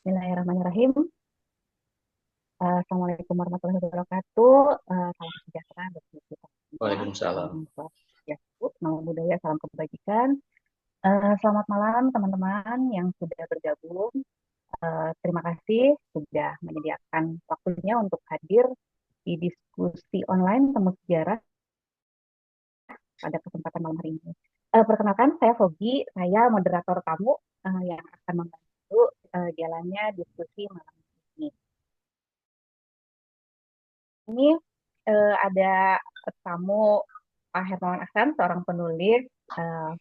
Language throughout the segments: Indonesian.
Bismillahirrahmanirrahim. Assalamualaikum warahmatullahi wabarakatuh. Salam sejahtera bagi kita semua. Waalaikumsalam. Salam swastiastu, nama budaya, salam kebajikan. Selamat malam teman-teman yang sudah bergabung. Terima kasih sudah menyediakan waktunya untuk hadir di diskusi online temu sejarah pada kesempatan malam hari ini. Perkenalkan, saya Fogi, saya moderator tamu yang akan membantu jalannya diskusi malam ini. Ini ada tamu Pak Hermawan Aksan, seorang penulis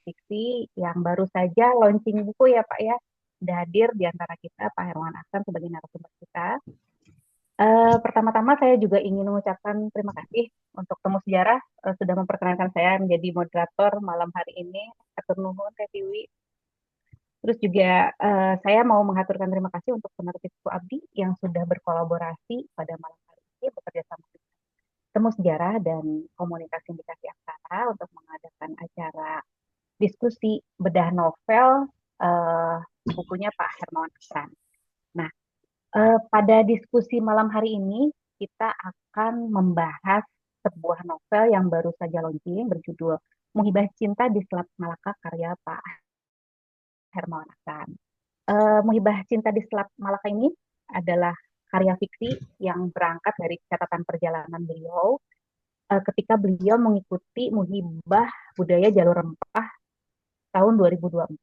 fiksi yang baru saja launching buku ya Pak ya. Sudah hadir di antara kita Pak Hermawan Aksan sebagai narasumber kita. Pertama-tama saya juga ingin mengucapkan terima kasih untuk Temu Sejarah sudah memperkenankan saya menjadi moderator malam hari ini. Atur nuhun Teh Tiwi. Terus juga saya mau mengaturkan terima kasih untuk penerbitku Abdi yang sudah berkolaborasi pada malam hari ini bekerja sama Temu Sejarah dan Komunitas Sindikasi Aksara untuk mengadakan acara diskusi bedah novel uh, bukunya Pak Hermawan Aksan. Nah, pada diskusi malam hari ini kita akan membahas sebuah novel yang baru saja launching berjudul Muhibah Cinta di Selat Malaka karya Pak Hermawan Aksan. Muhibah Cinta di Selat Malaka ini adalah karya fiksi yang berangkat dari catatan perjalanan beliau ketika beliau mengikuti Muhibah Budaya Jalur Rempah tahun 2024.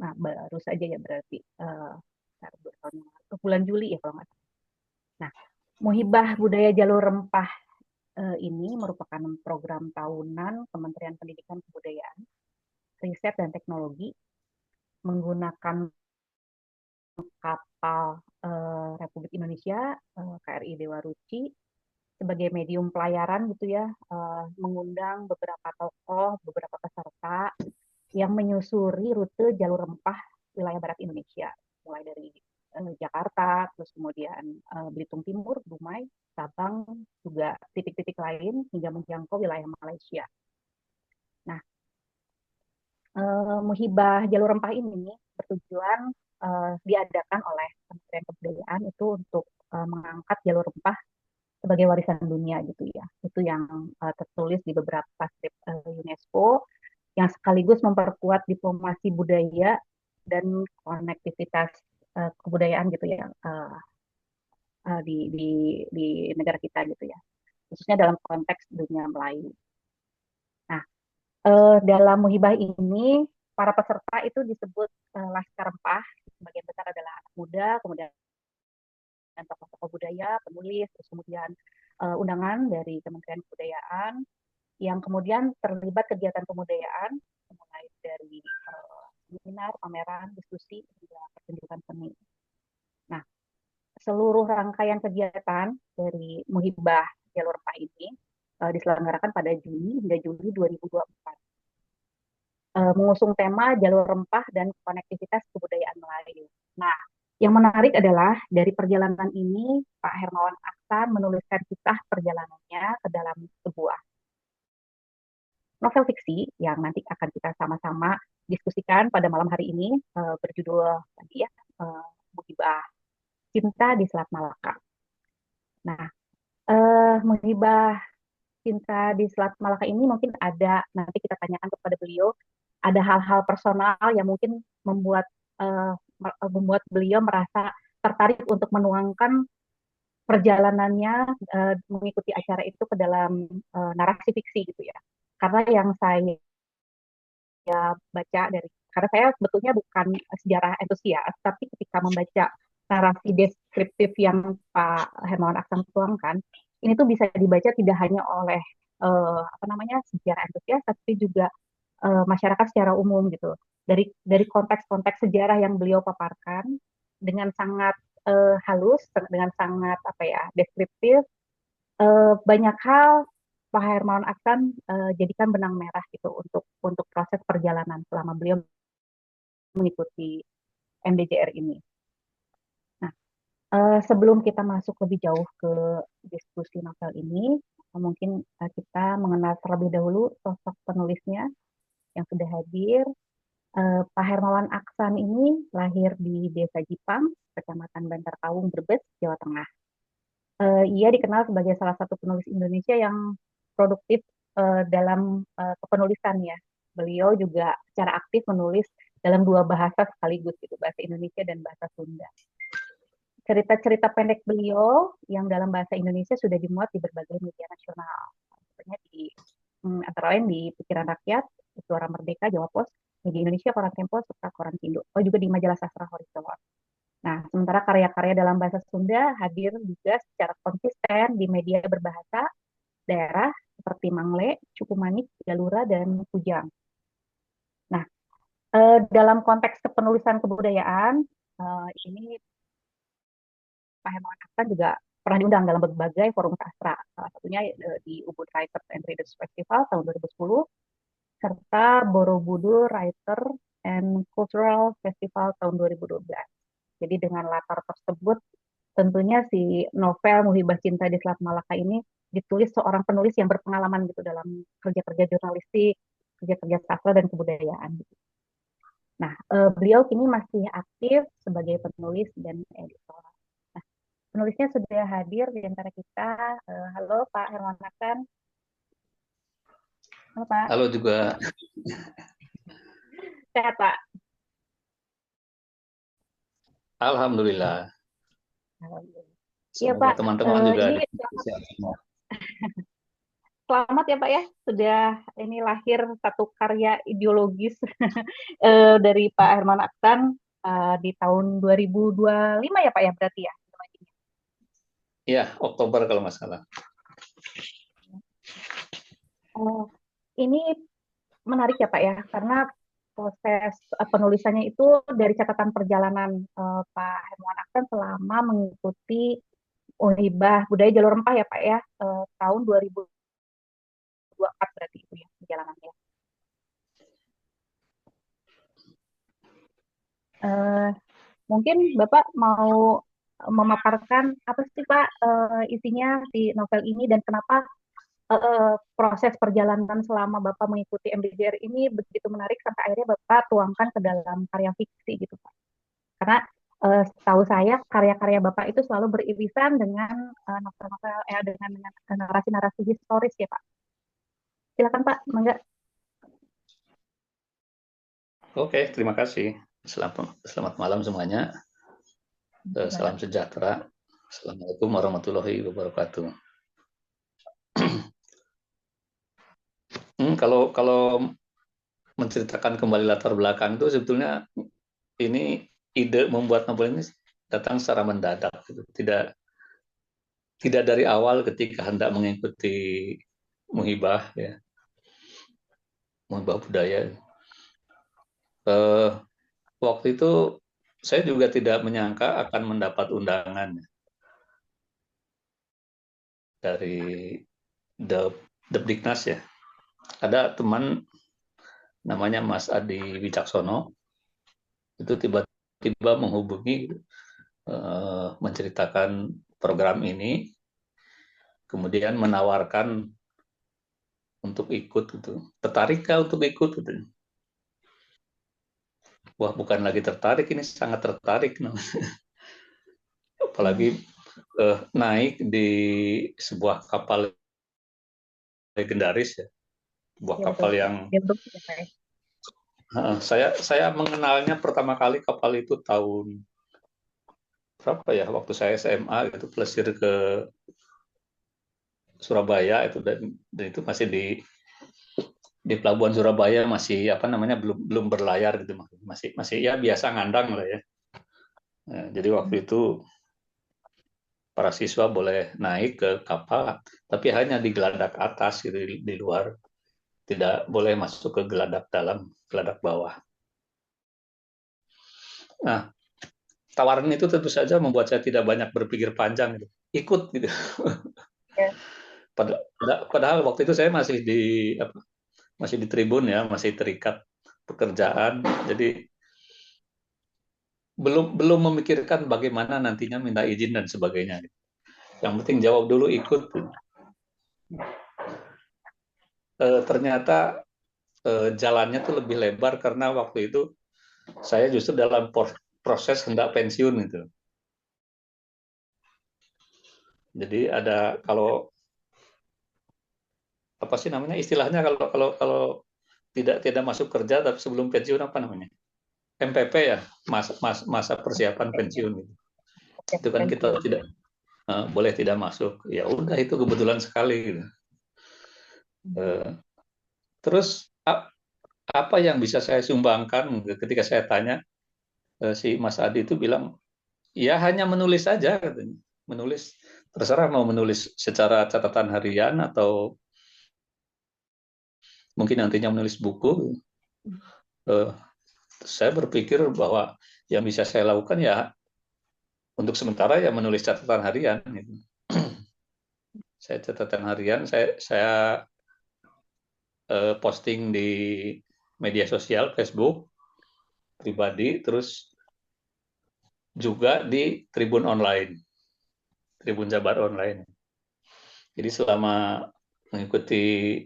Nah, baru saja ya berarti bulan Juli ya kalau nggak salah. Nah, Muhibah Budaya Jalur Rempah ini merupakan program tahunan Kementerian Pendidikan Kebudayaan, Riset dan Teknologi menggunakan kapal Republik Indonesia KRI Dewa Ruci sebagai medium pelayaran gitu ya, mengundang beberapa tokoh, beberapa peserta yang menyusuri rute jalur rempah wilayah barat Indonesia, mulai dari Jakarta, terus kemudian Belitung Timur, Dumai, Sabang, juga titik-titik lain hingga menjangkau wilayah Malaysia. Nah, Muhibah Jalur Rempah ini bertujuan diadakan oleh Kementerian Kebudayaan itu untuk mengangkat jalur rempah sebagai warisan dunia gitu ya. Itu yang tertulis di beberapa skrip UNESCO yang sekaligus memperkuat diplomasi budaya dan konektivitas kebudayaan gitu ya di negara kita gitu ya, khususnya dalam konteks dunia Melayu. Nah, dalam Muhibah ini para peserta itu disebut Laskar Rempah, sebagian besar adalah anak muda, kemudian tokoh-tokoh budaya, penulis, terus kemudian undangan dari Kementerian Kebudayaan yang kemudian terlibat kegiatan kebudayaan mulai dari seminar, pameran, diskusi, hingga pertunjukan seni. Nah, seluruh rangkaian kegiatan dari Muhibah Jalur Rempah ini diselenggarakan pada Juni hingga Juli 2024. Mengusung tema jalur rempah dan konektivitas kebudayaan Melayu. Nah, yang menarik adalah dari perjalanan ini Pak Hermawan Aksan menuliskan kisah perjalanannya ke dalam sebuah novel fiksi yang nanti akan kita sama-sama diskusikan pada malam hari ini berjudul tadi ya Muhibah Cinta di Selat Malaka. Nah, Muhibah Cinta di Selat Malaka ini mungkin ada nanti kita tanyakan kepada beliau ada hal-hal personal yang mungkin uh, membuat beliau merasa tertarik untuk menuangkan perjalanannya mengikuti acara itu ke dalam narasi fiksi gitu ya. Karena yang saya baca dari karena saya sebetulnya bukan sejarah entusias, tapi ketika membaca narasi deskriptif yang Pak Hermawan Aksan tuangkan, ini tuh bisa dibaca tidak hanya oleh apa namanya sejarah entusias, tapi juga masyarakat secara umum gitu. Dari konteks-konteks sejarah yang beliau paparkan dengan sangat halus, dengan sangat apa ya deskriptif, banyak hal Pak Hermawan Aksan jadikan benang merah gitu untuk proses perjalanan selama beliau mengikuti MDJR ini. Nah, sebelum kita masuk lebih jauh ke diskusi novel ini, mungkin kita mengenal terlebih dahulu sosok penulisnya yang sudah hadir. Pak Hermawan Aksan ini lahir di Desa Jipang, Kecamatan Bantar Kaung, Brebes, Jawa Tengah. Ia dikenal sebagai salah satu penulis Indonesia yang produktif dalam kepenulisan ya. Beliau juga secara aktif menulis dalam dua bahasa sekaligus, gitu, bahasa Indonesia dan bahasa Sunda. Cerita-cerita pendek beliau yang dalam bahasa Indonesia sudah dimuat di berbagai media nasional. Sebenarnya di antara lain di Pikiran Rakyat, Suara Merdeka, Jawa Pos, Media Indonesia, Koran Tempo, serta Koran Indo. Oh, juga di majalah Sastra Horizon. Nah, sementara karya-karya dalam bahasa Sunda hadir juga secara konsisten di media berbahasa daerah seperti Mangle, Cukumanik, Galura, dan Kujang. Nah, dalam konteks kepenulisan kebudayaan, ini Pak Hermawan Aksan juga pernah diundang dalam berbagai forum sastra, salah satunya di Ubud Writers and Readers Festival tahun 2010, serta Borobudur Writer and Cultural Festival tahun 2012. Jadi dengan latar tersebut, tentunya si novel Muhibah Cinta di Selat Malaka ini ditulis seorang penulis yang berpengalaman gitu dalam kerja-kerja jurnalistik, kerja-kerja sastra dan kebudayaan. Gitu. Nah, beliau kini masih aktif sebagai penulis dan editor. Nah, penulisnya sudah hadir di antara kita. Halo Pak Herman Aksan. Halo Pak. Halo juga. Sehat Pak. Alhamdulillah. Alhamdulillah. Iya Semoga Pak. teman-teman juga Ini sehat semua. selamat ya Pak ya, sudah ini lahir satu karya ideologis dari Pak Herman Aksan di tahun 2025 ya Pak ya berarti ya. Iya, Oktober kalau nggak salah. Oh, ini menarik ya Pak ya, karena proses penulisannya itu dari catatan perjalanan Pak Herman Aksan selama mengikuti Unibah Budaya Jalur Rempah ya Pak ya, tahun 2024 berarti itu ya perjalanannya. Eh, Mungkin Bapak mau memaparkan apa sih Pak isinya di novel ini dan kenapa proses perjalanan selama Bapak mengikuti MBJR ini begitu menarik sampai akhirnya Bapak tuangkan ke dalam karya fiksi gitu Pak. Karena setahu saya karya-karya Bapak itu selalu beririsan dengan novel-novel dengan narasi-narasi historis ya Pak. Silakan Pak, mangga. Oke, terima kasih. Selamat malam semuanya. Salam sejahtera. Assalamualaikum warahmatullahi wabarakatuh. Kalau menceritakan kembali latar belakang itu sebetulnya ini ide membuat novel ini datang secara mendadak. Gitu. Tidak dari awal ketika hendak mengikuti Muhibah ya, Muhibah budaya. Waktu itu saya juga tidak menyangka akan mendapat undangan dari Depdiknas ya. Ada teman namanya Mas Adi Wicaksono, itu tiba-tiba menghubungi menceritakan program ini, kemudian menawarkan untuk ikut gitu. Tertarikkah untuk ikut gitu. Wah, bukan lagi tertarik, ini sangat tertarik. Apalagi naik di sebuah kapal legendaris ya. Sebuah Ya betul. kapal yang saya mengenalnya pertama kali kapal itu tahun berapa ya, waktu saya SMA itu plesir ke Surabaya itu, dan itu masih di pelabuhan Surabaya, masih apa namanya, belum berlayar gitu, masih ya biasa ngandang lah ya. Nah, jadi waktu itu para siswa boleh naik ke kapal tapi hanya di geladak atas gitu, di luar, tidak boleh masuk ke geladak dalam, geladak bawah. Nah, tawaran itu tentu saja membuat saya tidak banyak berpikir panjang gitu. Ikut gitu. Ya. Padahal waktu itu saya masih di tribun ya, masih terikat pekerjaan, jadi belum memikirkan bagaimana nantinya minta izin dan sebagainya. Yang penting jawab dulu, ikut. Ternyata jalannya tuh lebih lebar karena waktu itu saya justru dalam proses hendak pensiun itu. Jadi ada kalau apa sih namanya istilahnya kalau kalau kalau tidak tidak masuk kerja tapi sebelum pensiun apa namanya? MPP ya, masa persiapan pensiun gitu. Oke, Itu kan kita pensiun. tidak boleh tidak masuk. Ya udah itu kebetulan sekali gitu. Terus apa yang bisa saya sumbangkan ketika saya tanya si Mas Adi itu bilang ya hanya menulis saja katanya. Menulis terserah mau menulis secara catatan harian atau mungkin nantinya menulis buku. Eh, saya berpikir bahwa yang bisa saya lakukan ya untuk sementara ya menulis catatan harian. Gitu. Saya catatan harian, saya posting di media sosial, Facebook pribadi, terus juga di Tribun Online, Tribun Jabar Online. Jadi selama mengikuti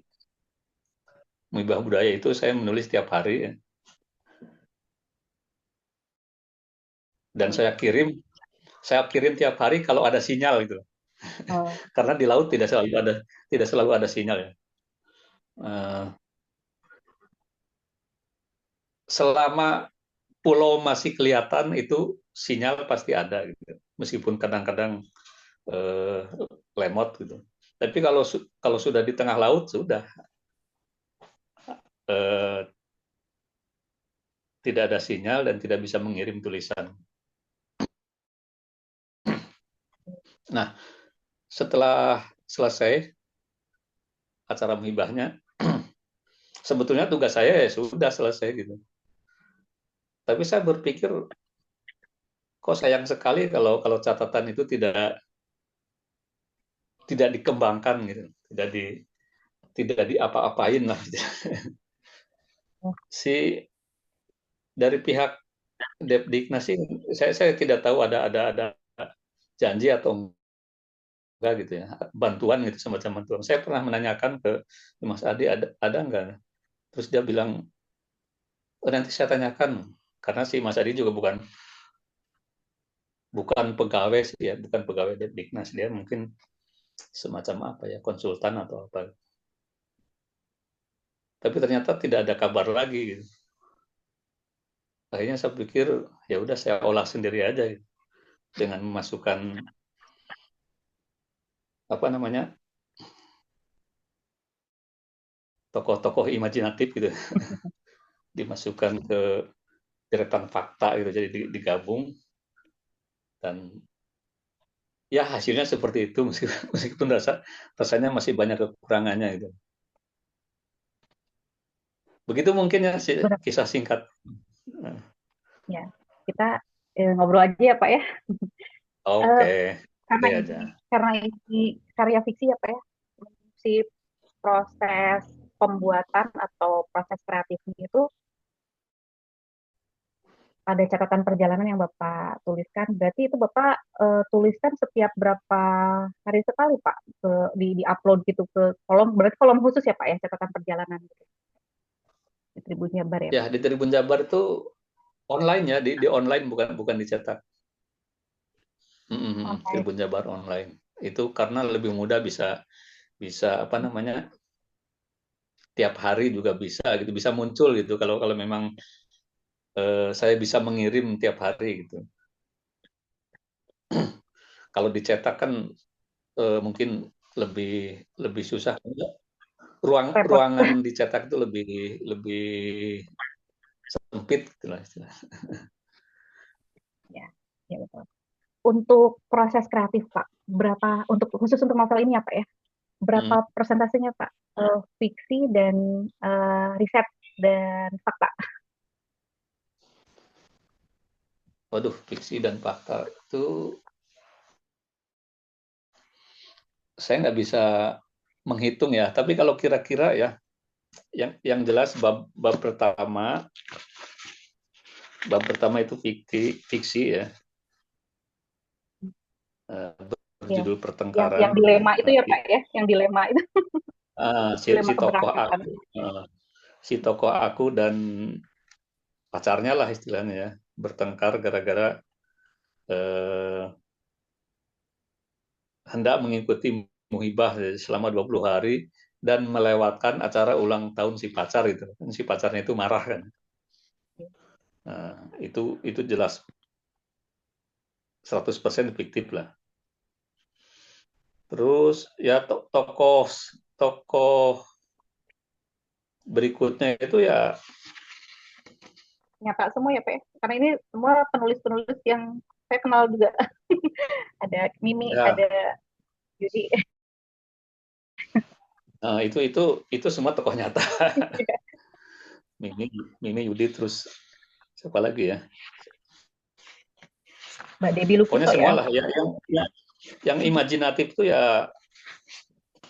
Muibah Budaya itu saya menulis tiap hari ya. Dan saya kirim tiap hari kalau ada sinyal gitu. Oh, Karena di laut tidak selalu ada sinyal ya. Uh, selama pulau masih kelihatan itu sinyal pasti ada gitu. Meskipun kadang-kadang uh, lemot gitu. Tapi kalau sudah di tengah laut sudah uh, tidak ada sinyal dan tidak bisa mengirim tulisan. Nah, setelah selesai acara menghibahnya, sebetulnya tugas saya ya sudah selesai gitu. Tapi saya berpikir kok sayang sekali kalau kalau catatan itu tidak dikembangkan gitu, tidak diapa-apain lah. Gitu. Si dari pihak Depdiknas sih, saya tidak tahu ada janji atau enggak gitu ya, bantuan gitu semacam bantuan. Saya pernah menanyakan ke Mas Adi ada enggak? Terus dia bilang, oh, nanti saya tanyakan karena si Mas Adi juga bukan bukan pegawai sih ya, bukan pegawai Depdiknas, dia mungkin semacam apa ya, konsultan atau apa. Tapi ternyata tidak ada kabar lagi gitu. Akhirnya saya pikir ya udah saya olah sendiri aja gitu. Dengan memasukkan apa namanya tokoh-tokoh imajinatif gitu, dimasukkan ke deretan fakta gitu, jadi digabung dan ya hasilnya seperti itu meskipun rasanya masih banyak kekurangannya gitu. Begitu mungkin ya benar. kisah singkat. Ya, kita ngobrol aja ya Pak ya. Eh, Oke, karena santai ini aja. karena ini karya fiksi ya Pak ya. Si proses pembuatan atau proses kreatifnya itu ada catatan perjalanan yang Bapak tuliskan. Berarti itu Bapak tuliskan setiap berapa hari sekali Pak di upload gitu ke kolom. Berarti kolom khusus ya Pak ya catatan perjalanan gitu. Di Tribun Jabar ya Ya Pak. di Tribun Jabar itu online ya, di online bukan bukan dicetak. Online. Tribun Jabar online itu karena lebih mudah, bisa bisa apa namanya tiap hari juga bisa gitu, bisa muncul gitu kalau kalau memang saya bisa mengirim tiap hari gitu. Kalau dicetak kan mungkin lebih lebih susah. Repot. Ruangan dicetak itu lebih lebih sempit gitu lah istilah. Ya, ya betul. Untuk proses kreatif Pak, berapa untuk khusus untuk novel ini ya Pak ya? Hmm. Berapa persentasenya Pak? Fiksi dan riset dan fakta. Waduh, fiksi dan fakta itu saya nggak bisa menghitung ya. Tapi kalau kira-kira ya, yang jelas bab pertama itu fiksi ya, Ya, berjudul yang Pertengkaran. dilema itu Nah, ya Pak ya, yang dilema itu, si dilema tokoh keberangkatan. uh, si tokoh aku dan pacarnya lah istilahnya ya, bertengkar gara-gara eh, hendak mengikuti muhibah selama 20 hari dan melewatkan acara ulang tahun si pacar itu. Si pacarnya itu marah kan. Nah, itu jelas 100% fiktif lah. Terus ya tokoh tokoh berikutnya itu ya Nyata semua ya Pak ya? Karena ini semua penulis-penulis yang saya kenal juga. Ada Mimi, ya ada Yudi. itu semua tokoh nyata. Mimi Mimi Yudi terus siapa lagi ya? Mbak Debbie Pokoknya Lukito semua ya. lah ya, yang imajinatif itu ya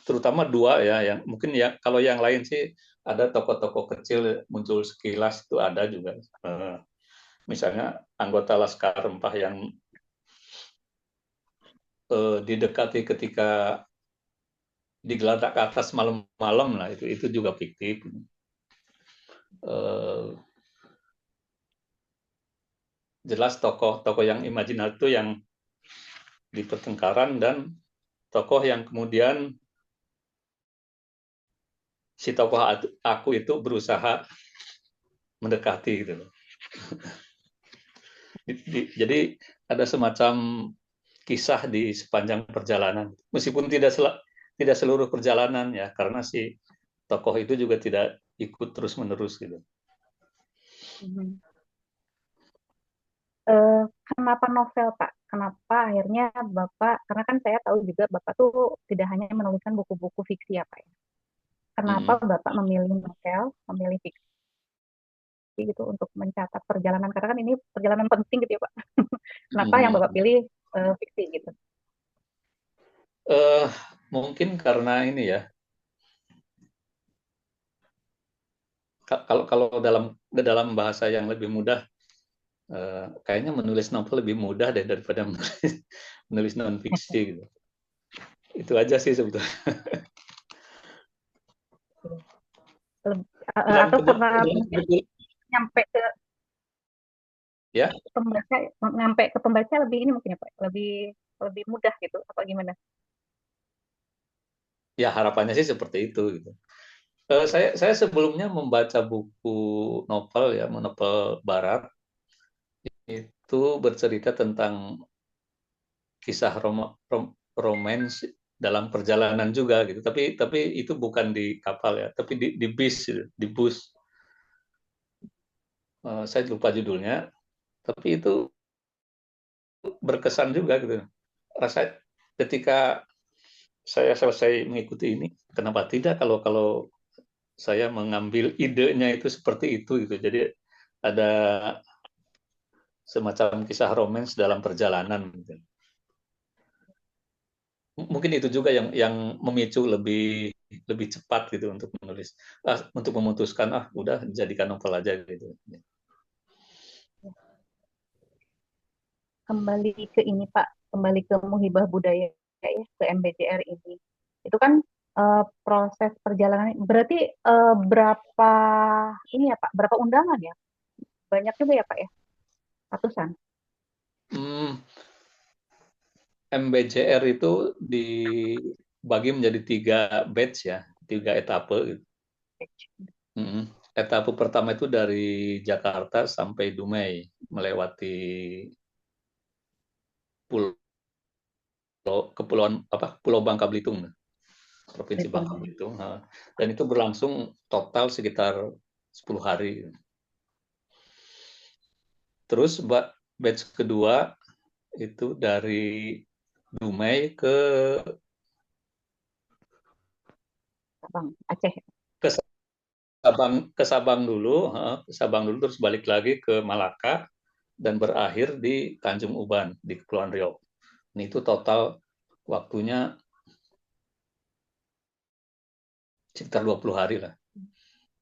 terutama dua ya yang mungkin ya kalau yang lain sih ada tokoh-tokoh kecil muncul sekilas itu ada juga. Misalnya anggota Laskar Rempah yang didekati ketika digeladak ke atas malam-malam lah itu juga fiktif. Eh, Jelas tokoh-tokoh yang imajinatif itu yang di pertengkaran dan tokoh yang kemudian si tokoh aku itu berusaha mendekati gitu loh. Jadi ada semacam kisah di sepanjang perjalanan. Meskipun tidak seluruh perjalanan ya, karena si tokoh itu juga tidak ikut terus-menerus gitu. Mhm. Kenapa novel Pak? Kenapa akhirnya Bapak, karena kan saya tahu juga Bapak tuh tidak hanya menuliskan buku-buku fiksi ya Pak ya. Kenapa Mm-mm. Bapak memilih novel, memilih fiksi gitu untuk mencatat perjalanan? Karena kan ini perjalanan penting gitu ya Pak. Kenapa yang Bapak Mm-mm. pilih fiksi gitu? Eh, Mungkin karena ini ya, kalau kalau dalam bahasa yang lebih mudah, kayaknya menulis novel lebih mudah daripada menulis non fiksi gitu. Itu aja sih sebetulnya. Dan Atau karena kebetulan nyampe ke ya, pembaca, nyampe ke pembaca lebih ini mungkin ya Pak, lebih lebih mudah gitu, apa gimana? ya harapannya sih seperti itu gitu. Saya sebelumnya membaca buku novel ya, novel barat itu bercerita tentang kisah romance dalam perjalanan juga gitu. Tapi itu bukan di kapal ya, tapi di bis gitu, di bus. Saya lupa judulnya, tapi itu berkesan juga gitu. Rasa ketika saya selesai mengikuti ini, kenapa tidak kalau kalau saya mengambil idenya itu seperti itu gitu. Jadi ada semacam kisah romance dalam perjalanan. Gitu. Mungkin itu juga yang memicu lebih cepat gitu untuk menulis, untuk memutuskan udah jadikan novel aja gitu. Kembali ke ini Pak, kembali ke Muhibah Budaya ya, ke MBJR ini. Itu kan proses perjalanan berarti berapa ini ya Pak, berapa undangan ya? Banyak juga ya Pak ya, ratusan. Hmm, MBJR itu dibagi menjadi 3 batch ya, 3 etape. Gitu. Etape pertama itu dari Jakarta sampai Dumai, melewati pulau kepulauan Pulau Bangka Belitung, Provinsi Bangka Belitung. Belitung. Dan itu berlangsung total sekitar 10 hari. Terus batch kedua itu dari Dumai Sabang, Aceh. ke Sabang dulu, terus balik lagi ke Malaka dan berakhir di Tanjung Uban di Kepulauan Riau. Ini itu total waktunya sekitar 20 hari lah.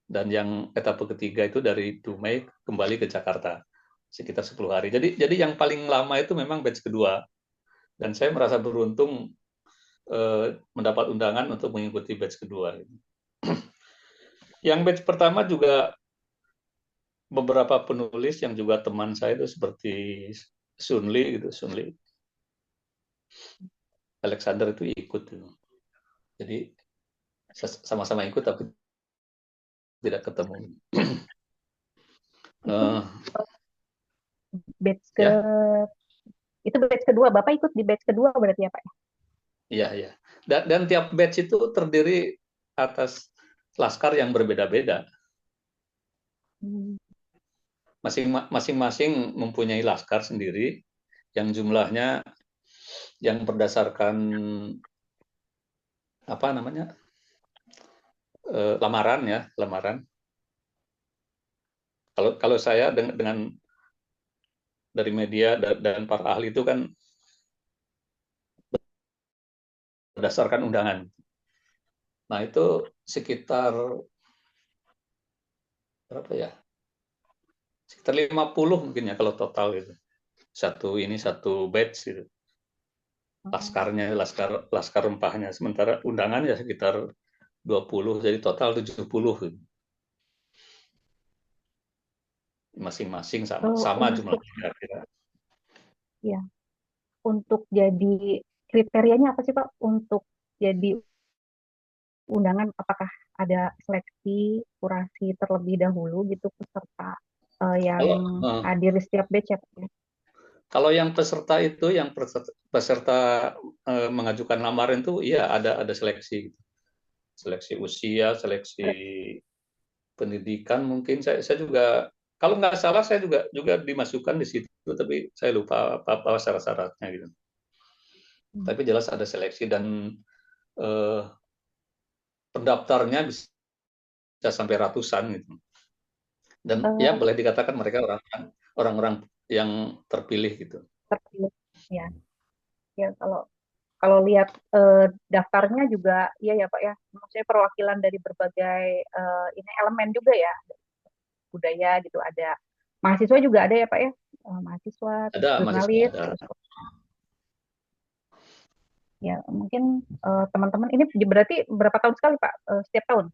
Dan yang etape ketiga itu dari Dumai kembali ke Jakarta sekitar 10 hari. Jadi yang paling lama itu memang batch kedua. Dan saya merasa beruntung mendapat undangan untuk mengikuti batch kedua. Yang batch pertama juga beberapa penulis yang juga teman saya itu seperti Sunli gitu, Sunli Alexander itu ikut gitu. Jadi sama-sama ikut tapi tidak ketemu. Itu uh, batch ke ya, itu batch kedua. Bapak ikut di batch kedua berarti ya Pak? iya, iya. Dan tiap batch itu terdiri atas laskar yang berbeda-beda. Hmm. Masing-masing mempunyai laskar sendiri yang jumlahnya yang berdasarkan apa namanya lamaran ya, lamaran. Kalau saya dengan dari media dan para ahli itu kan berdasarkan undangan. Nah itu sekitar berapa ya? Sekitar 50 mungkin ya kalau total itu. Satu batch itu. Laskarnya, laskar rempahnya. Sementara undangan ya sekitar 20, jadi total 70 gitu. Masing-masing sama Untuk jumlahnya kira-kira. ya, untuk jadi kriterianya apa sih Pak untuk jadi undangan? Apakah ada seleksi, kurasi terlebih dahulu gitu peserta yang Kalau hadir di setiap batch ya Pak? kalau yang peserta itu, yang peserta mengajukan lamaran itu, iya ada seleksi, seleksi usia, seleksi pendidikan mungkin. Saya juga, kalau nggak salah saya juga dimasukkan di situ, tapi saya lupa apa syarat-syaratnya gitu. Hmm. Tapi jelas ada seleksi dan eh, pendaftarnya bisa sampai ratusan gitu. Dan ya Eh, boleh dikatakan mereka orang-orang yang terpilih gitu. Terpilih ya, ya kalau kalau lihat daftarnya juga iya ya Pak ya, maksudnya perwakilan dari berbagai ini elemen juga ya, budaya gitu, ada mahasiswa juga ada ya Pak ya. Mahasiswa, terus Ada mahasiswa, jurnalis, ada. terus ya mungkin teman-teman ini berarti berapa tahun sekali Pak? Setiap tahun?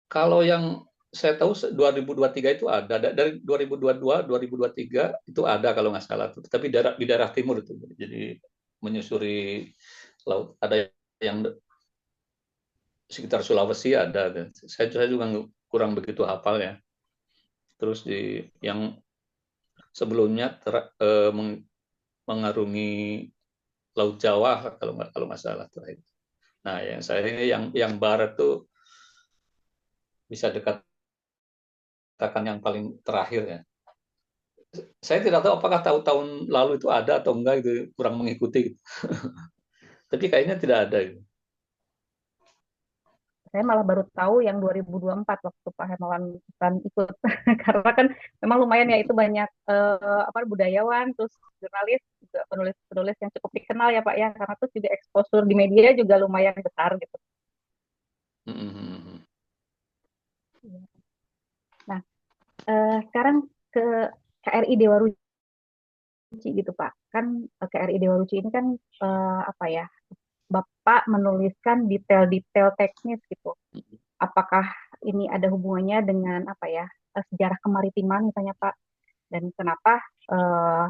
Kalau yang saya tahu 2023 itu ada, dari 2022, 2023 itu ada kalau nggak salah, tapi di daerah timur itu, jadi menyusuri laut. Ada yang sekitar Sulawesi ada. Saya juga kurang begitu hafal ya. Terus yang sebelumnya mengarungi Laut Jawa kalau nggak salah terakhir. Nah, yang saya ini yang barat tuh bisa dikatakan yang paling terakhir ya. Saya tidak tahu apakah tahun-tahun lalu itu ada atau enggak gitu, kurang mengikuti gitu. Tapi kayaknya tidak ada gitu. Saya malah baru tahu yang 2024 waktu Pak Hermawan kan ikut. Karena kan memang lumayan ya itu banyak apa budayawan, terus jurnalis, juga penulis-penulis yang cukup dikenal ya Pak ya. Karena terus juga exposure di media juga lumayan besar gitu. Nah, sekarang ke KRI Dewa Ruci gitu Pak. Kan KRI Dewa Ruci ini kan apa ya? Bapak menuliskan detail-detail teknis gitu. Apakah ini ada hubungannya dengan apa ya? Sejarah kemaritiman misalnya Pak? Dan kenapa eh,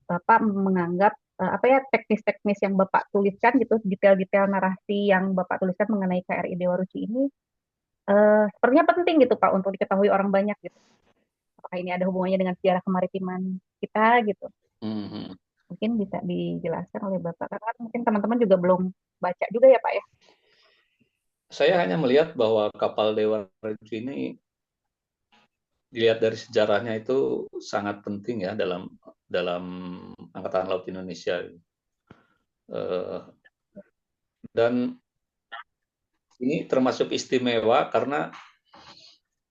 Bapak menganggap apa ya teknis-teknis yang Bapak tuliskan gitu, detail-detail narasi yang Bapak tuliskan mengenai KRI Dewa Ruci ini sepertinya penting gitu Pak untuk diketahui orang banyak gitu. Apakah ini ada hubungannya dengan sejarah kemaritiman kita gitu? Mm-hmm. Mungkin bisa dijelaskan oleh Bapak karena kan mungkin teman-teman juga belum baca juga ya Pak ya. Saya hanya melihat bahwa kapal Dewa Ruci ini dilihat dari sejarahnya itu sangat penting ya dalam dalam Angkatan Laut Indonesia. Dan ini termasuk istimewa karena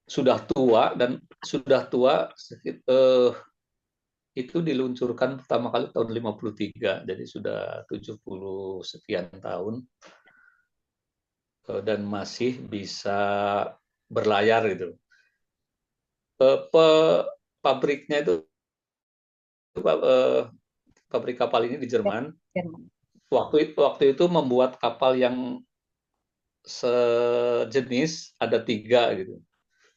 sudah tua dan sudah tua itu diluncurkan pertama kali tahun 53, jadi sudah 70 sekian tahun dan masih bisa berlayar gitu. Pabriknya itu pabrik kapal ini di Ya, Jerman. Jerman. Waktu itu membuat kapal yang sejenis ada 3 gitu,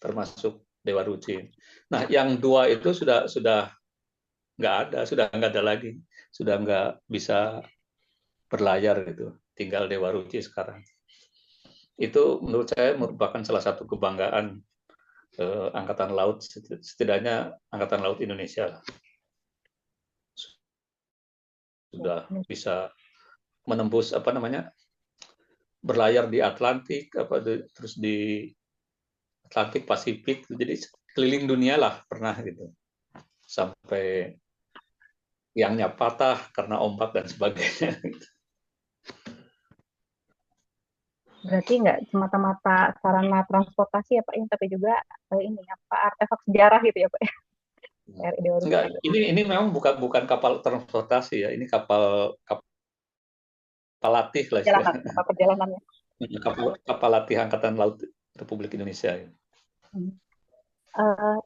termasuk Dewa Ruci. Nah, yang 2 itu sudah nggak ada, sudah nggak ada lagi, sudah nggak bisa berlayar gitu. Tinggal Dewa Ruci sekarang. Itu menurut saya merupakan salah satu kebanggaan Angkatan Laut, setidaknya Angkatan Laut Indonesia sudah bisa menembus apa namanya, berlayar di Atlantik, terus di Atlantik Pasifik, jadi keliling dunia lah pernah gitu, sampai tiangnya patah karena ombak dan sebagainya. Berarti nggak semata-mata sarana transportasi ya Pak, ya, tapi juga ini apa artefak sejarah gitu ya Pak ya, KRI Dewa Ruchi Enggak, juga. ini memang bukan kapal transportasi ya, ini kapal latih lah Perjalanan, istilahnya. apa perjalanannya. Kapal latih Angkatan Laut Republik Indonesia. Hmm.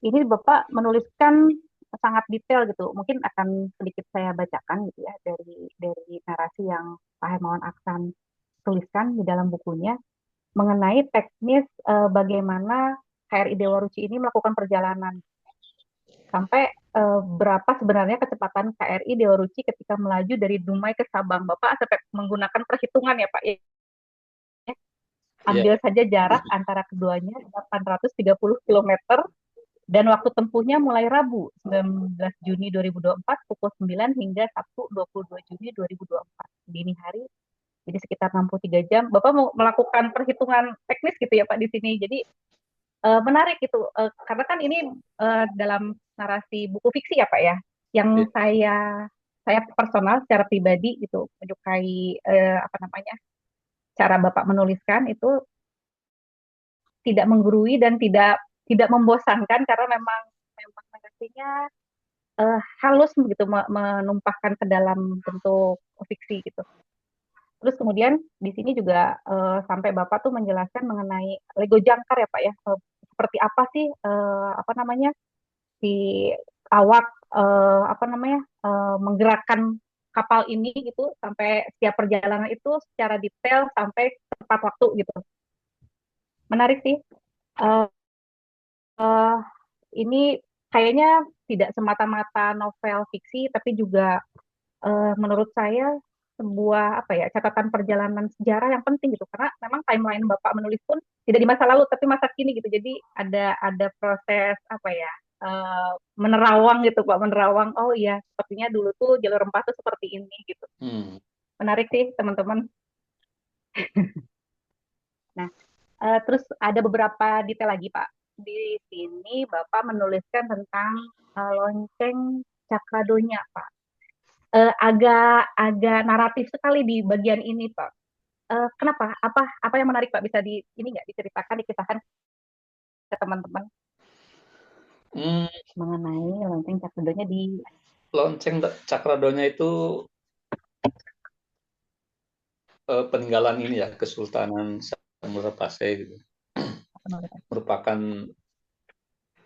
Ini Bapak menuliskan sangat detail gitu. Mungkin akan sedikit saya bacakan gitu ya dari narasi yang Pak Hermawan Aksan tuliskan di dalam bukunya mengenai teknis bagaimana KRI Dewa Ruchi ini melakukan perjalanan sampai berapa sebenarnya kecepatan KRI Dewa Ruchi ketika melaju dari Dumai ke Sabang. Bapak sampai menggunakan perhitungan ya Pak ya. Iya. Ambil saja jarak antara keduanya 830 km dan waktu tempuhnya mulai Rabu 19 Juni 2024 pukul 9 hingga Sabtu 22 Juni 2024 dini hari. Jadi sekitar 63 jam. Bapak mau melakukan perhitungan teknis gitu ya Pak di sini. Jadi menarik gitu karena kan ini dalam narasi buku fiksi ya Pak ya yang Iya. saya personal secara pribadi gitu menyukai apa namanya cara Bapak menuliskan itu tidak menggurui dan tidak membosankan karena memang narasinya halus begitu menumpahkan ke dalam bentuk fiksi gitu. Terus kemudian di sini juga sampai Bapak tuh menjelaskan mengenai Lego jangkar ya Pak ya. Seperti apa sih apa namanya si awak apa namanya menggerakkan kapal ini gitu sampai setiap perjalanan itu secara detail sampai tepat waktu gitu. Menarik sih. Uh, uh, ini kayaknya tidak semata-mata novel fiksi, tapi juga menurut saya sebuah apa ya catatan perjalanan sejarah yang penting gitu karena memang timeline Bapak menulis pun tidak di masa lalu tapi masa kini gitu jadi ada proses apa ya menerawang gitu Pak menerawang oh iya sepertinya dulu tuh jalur rempah tuh seperti ini gitu Hmm. menarik sih teman-teman. Nah terus ada beberapa detail lagi Pak di sini Bapak menuliskan tentang lonceng Cakradonya Pak. Agak agak naratif sekali di bagian ini Pak. Kenapa? Apa yang menarik Pak? Bisa ini nggak diceritakan, dikisahkan ke teman-teman Hmm, mengenai lonceng Cakradonya di lonceng Cakradonya itu peninggalan ini ya, Kesultanan Samudra Pasai gitu. Merupakan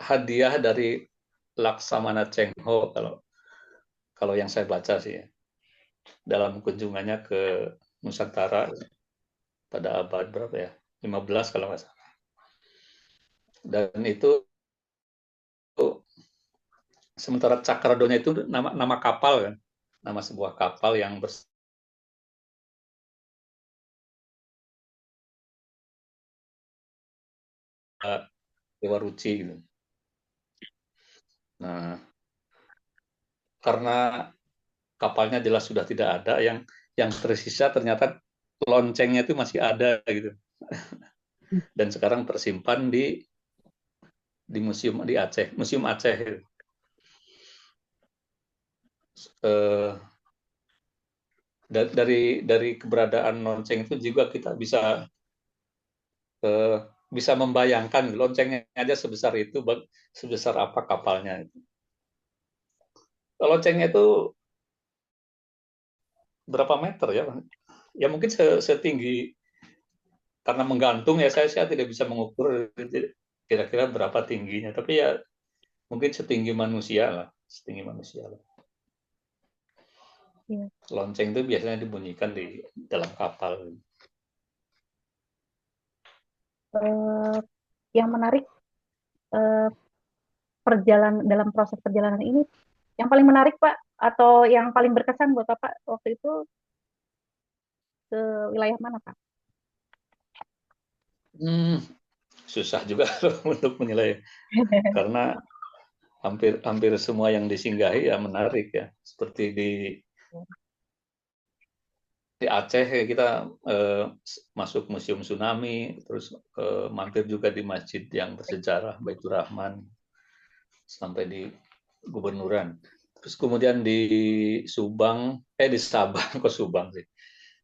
hadiah dari Laksamana Cheng Ho kalau kalau yang saya baca sih ya, dalam kunjungannya ke Nusantara pada abad berapa ya? 15 kalau nggak salah. Dan itu sementara Cakradonya itu nama kapal kan, nama sebuah kapal yang Dewa Ruci gitu. Nah, karena kapalnya jelas sudah tidak ada, yang tersisa ternyata loncengnya itu masih ada gitu. Dan sekarang tersimpan di museum di Aceh, Museum Aceh. Eh, dari keberadaan lonceng itu juga kita eh, bisa membayangkan loncengnya aja sebesar itu, sebesar apa kapalnya. Loncengnya itu berapa meter ya? Ya mungkin setinggi, karena menggantung ya saya tidak bisa mengukur kira-kira berapa tingginya, tapi ya mungkin setinggi manusia lah, setinggi manusia lah. ya, Lonceng itu biasanya dibunyikan di dalam kapal. eh, yang menarik eh, dalam proses perjalanan ini, yang paling menarik Pak, atau yang paling berkesan buat Bapak waktu itu ke wilayah mana Pak? Hmm, susah juga untuk menilai karena hampir hampir semua yang disinggahi ya menarik ya. Seperti di Aceh kita masuk Museum Tsunami, terus mampir juga di masjid yang bersejarah Baitur Rahman sampai di Gubernuran. Terus kemudian di Subang, di Sabang, kok Subang sih?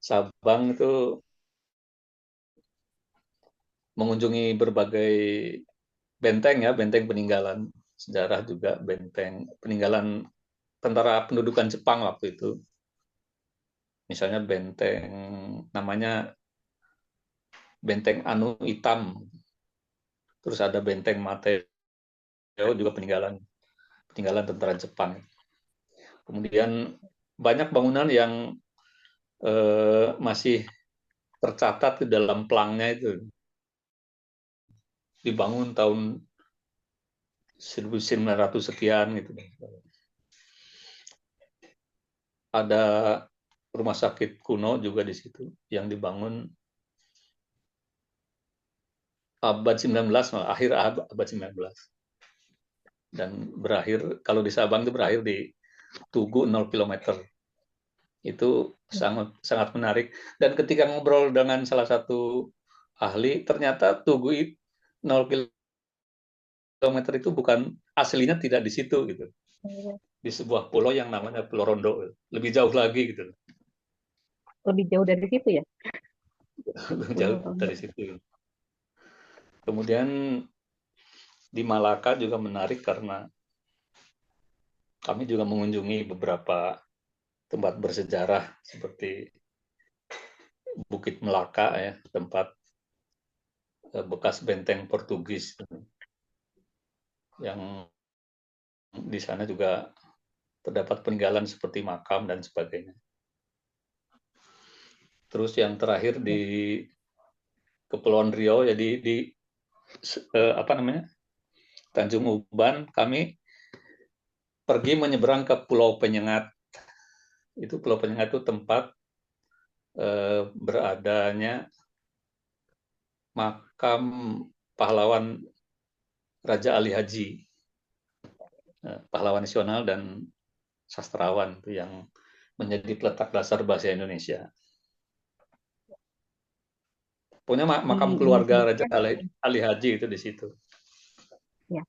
Sabang itu mengunjungi berbagai benteng ya, benteng peninggalan sejarah juga, benteng peninggalan tentara pendudukan Jepang waktu itu. Misalnya benteng namanya Benteng Anu Hitam, terus ada Benteng Mateo juga peninggalan peninggalan tentara Jepang. Kemudian banyak bangunan yang masih tercatat di dalam pelangnya itu dibangun tahun 1900 sekian gitu. Ada rumah sakit kuno juga di situ yang dibangun abad 19, akhir abad 19. Dan berakhir, kalau di Sabang itu berakhir di Tugu 0 kilometer. Itu sangat sangat menarik. Dan ketika ngobrol dengan salah satu ahli, ternyata Tugu 0 kilometer itu bukan aslinya tidak di situ gitu. Di sebuah pulau yang namanya Pulau Rondo, lebih jauh lagi gitu. Lebih jauh dari situ ya, Lebih jauh Pulau Rondo. dari situ. Kemudian di Malaka juga menarik karena kami juga mengunjungi beberapa tempat bersejarah seperti Bukit Melaka ya, tempat bekas benteng Portugis yang di sana juga terdapat peninggalan seperti makam dan sebagainya. Terus yang terakhir di Kepulauan Riau, jadi di apa namanya Tanjung Uban, kami pergi menyeberang ke Pulau Penyengat. Itu Pulau Penyengat itu tempat beradanya makam pahlawan Raja Ali Haji, pahlawan nasional dan sastrawan itu yang menjadi peletak dasar bahasa Indonesia. Punya makam keluarga Raja Disebutkan Ali Haji itu di situ. ya,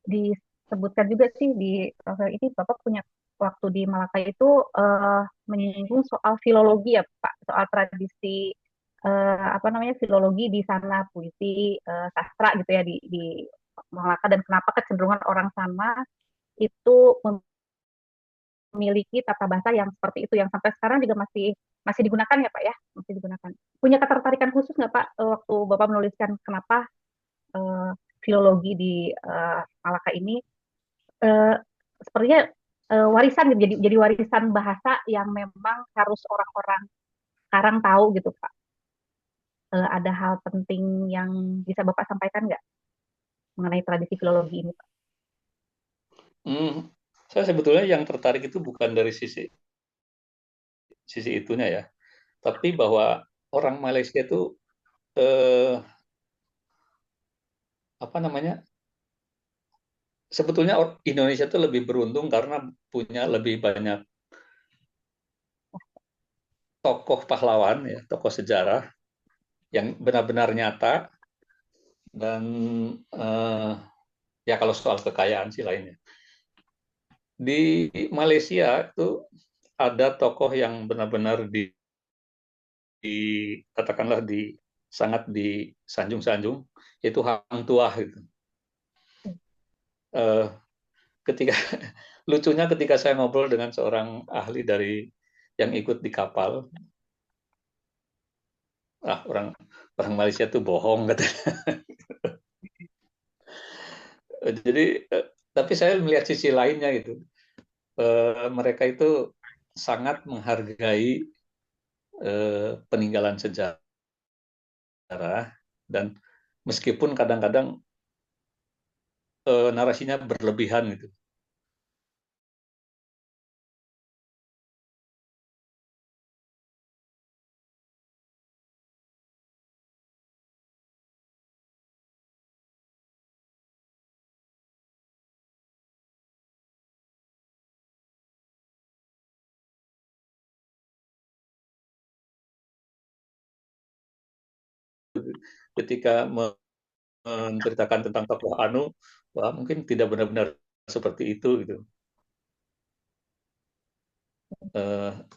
disebutkan juga sih di profil ini Bapak punya waktu di Malaka itu menyinggung soal filologi ya Pak, soal tradisi apa namanya filologi di sana, puisi, sastra gitu ya di Malaka, dan kenapa kecenderungan orang sana itu memiliki tata bahasa yang seperti itu, yang sampai sekarang juga masih masih digunakan ya Pak ya, masih digunakan. Punya ketertarikan khusus nggak Pak waktu Bapak menuliskan kenapa eh, filologi di Malaka ini eh, sepertinya warisan gitu, jadi warisan bahasa yang memang harus orang-orang sekarang tahu gitu Pak. Ada hal penting yang bisa Bapak sampaikan nggak mengenai tradisi filologi ini Pak? Hmm, saya sebetulnya yang tertarik itu bukan dari sisi sisi itunya ya, tapi bahwa orang Malaysia itu eh, apa namanya sebetulnya Indonesia itu lebih beruntung karena punya lebih banyak tokoh pahlawan ya, tokoh sejarah yang benar-benar nyata dan eh, ya kalau soal kekayaan sih lainnya. Di Malaysia itu ada tokoh yang benar-benar di katakanlah di sangat disanjung-sanjung, yaitu Hang Tuah gitu. Eh, ketika lucunya ketika saya ngobrol dengan seorang ahli dari yang ikut di kapal, orang orang Malaysia tuh bohong katanya. Jadi tapi saya melihat sisi lainnya gitu. Mereka itu sangat menghargai peninggalan sejarah dan meskipun kadang-kadang narasinya berlebihan gitu. Ketika menceritakan tentang tokoh Anu, wah mungkin tidak benar-benar seperti itu gitu.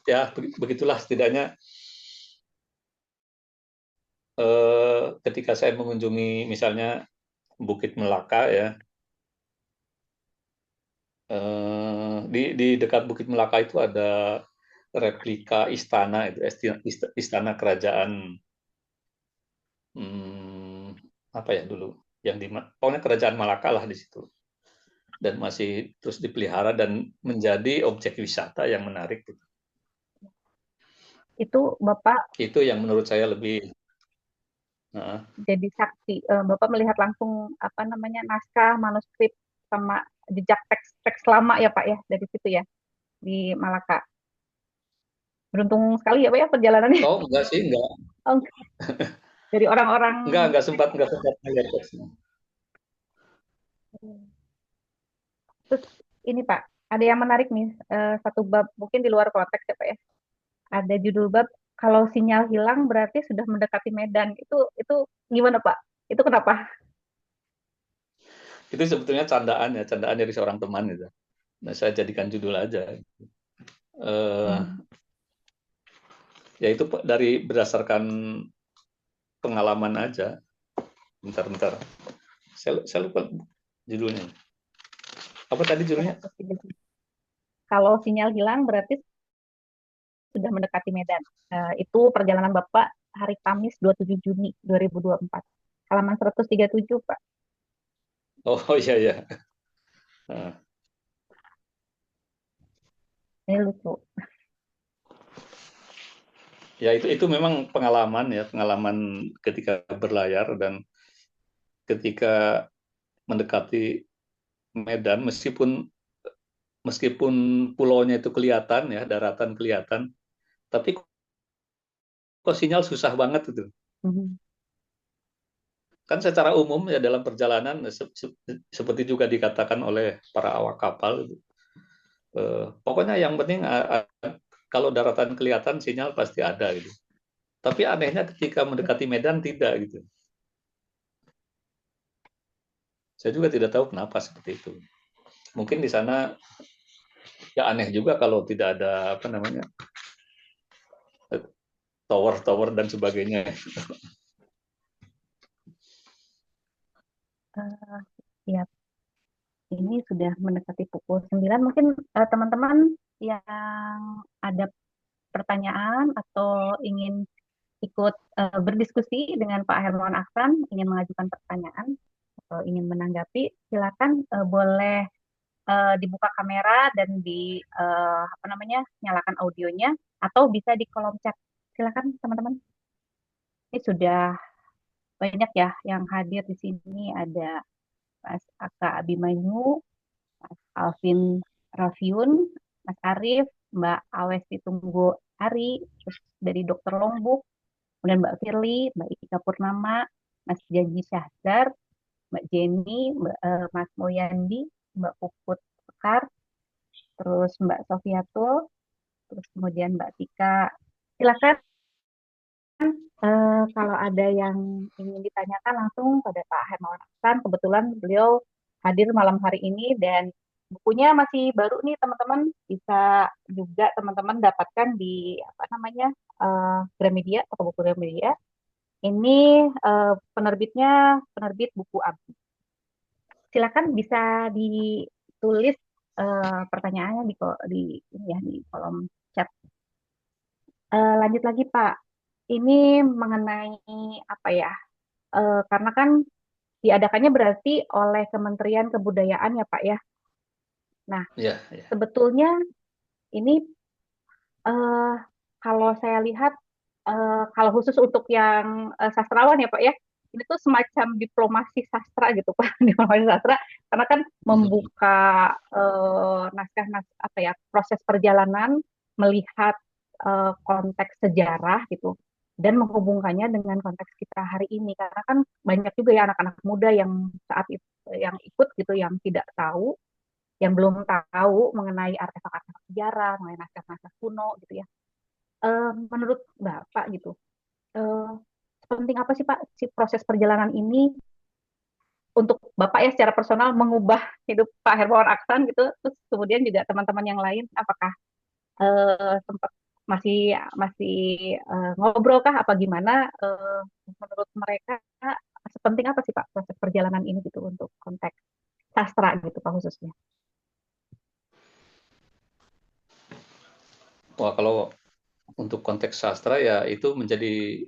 Ya begitulah setidaknya ketika saya mengunjungi misalnya Bukit Melaka ya, di dekat Bukit Melaka itu ada replika istana itu, istana kerajaan, apa ya dulu yang di pokoknya kerajaan Malaka lah di situ, dan masih terus dipelihara dan menjadi objek wisata yang menarik gitu. Itu Bapak Itu yang menurut saya lebih jadi saksi, Bapak melihat langsung apa namanya naskah, manuskrip sama jejak teks lama ya Pak ya dari situ ya di Malaka. Beruntung sekali ya Pak ya perjalanannya. oh enggak sih Oh, dari orang-orang. enggak sempat melihat teksnya. Terus ini Pak, ada yang menarik nih, satu bab mungkin di luar konteks ya Pak ya. Ada judul bab kalau sinyal hilang berarti sudah mendekati Medan. Itu gimana Pak? Itu kenapa? Itu sebetulnya candaan ya, candaan dari seorang teman gitu. Nah, saya jadikan judul aja. Hmm. Ya itu dari berdasarkan pengalaman aja. Bentar. Saya lupa judulnya. Apa tadi judulnya? Kalau sinyal hilang berarti sudah mendekati Medan. Itu perjalanan Bapak hari Kamis 27 Juni 2024. Halaman 137, Pak. Oh iya ya. Nah, Ini lucu. ya itu memang pengalaman ya, pengalaman ketika berlayar dan ketika mendekati Medan, meskipun pulaunya itu kelihatan ya, daratan kelihatan, tapi kok sinyal susah banget itu. Mhm. Kan secara umum ya dalam perjalanan seperti juga dikatakan oleh para awak kapal, pokoknya yang penting kalau daratan kelihatan sinyal pasti ada gitu. Tapi anehnya ketika mendekati Medan tidak gitu. Saya juga tidak tahu kenapa seperti itu. Mungkin di sana ya aneh juga kalau tidak ada apa namanya tower-tower dan sebagainya. Ya, ini sudah mendekati pukul 9. Mungkin teman-teman yang ada pertanyaan atau ingin ikut berdiskusi dengan Pak Hermawan Aksan, ingin mengajukan pertanyaan atau ingin menanggapi, silakan boleh dibuka kamera dan di apa namanya nyalakan audionya atau bisa di kolom chat. Silakan teman-teman. Ini sudah banyak ya yang hadir di sini, ada Mas Aka Abimanyu, Mas Alvin Rafiun, Mas Arif, Mbak Awesti Tunggu Ari, terus dari Dokter Lombok, kemudian Mbak Firly, Mbak Ika Purnama, Mas Janji Syahzar, Mbak Jenny, Mas Moyandi, Mbak Puput Sekar, terus Mbak Sofiatul, terus kemudian Mbak Tika. Silakan kalau ada yang ingin ditanyakan langsung pada Pak Hermawan Aksan. Kebetulan beliau hadir malam hari ini dan bukunya masih baru nih teman-teman. Bisa juga teman-teman dapatkan di apa namanya Gramedia, toko buku Gramedia. Ini penerbitnya penerbit buku Abdi. Silakan bisa ditulis pertanyaannya di ini ya di kolom chat. Lanjut lagi Pak, ini mengenai apa ya? Karena kan diadakannya berarti oleh Kementerian Kebudayaan ya Pak ya. Nah, Ya, ya. sebetulnya ini eh, kalau saya lihat kalau khusus untuk yang sastrawan ya Pak ya, ini tuh semacam diplomasi sastra gitu Pak, diplomasi sastra karena kan membuka naskah-naskah apa ya proses perjalanan melihat konteks sejarah gitu dan menghubungkannya dengan konteks kita hari ini karena kan banyak juga ya anak-anak muda yang saat itu yang ikut gitu yang tidak tahu yang belum tahu mengenai artefak-artefak sejarah mengenai naskah-naskah kuno gitu ya. Menurut Bapak gitu eh, penting apa sih Pak si proses perjalanan ini untuk Bapak ya secara personal mengubah hidup Pak Hermawan Aksan gitu terus kemudian juga teman-teman yang lain apakah sempat masih masih ngobrol kah apa gimana menurut mereka sepenting apa sih Pak proses perjalanan ini gitu untuk konteks sastra gitu Pak khususnya. Wah, kalau untuk konteks sastra ya itu menjadi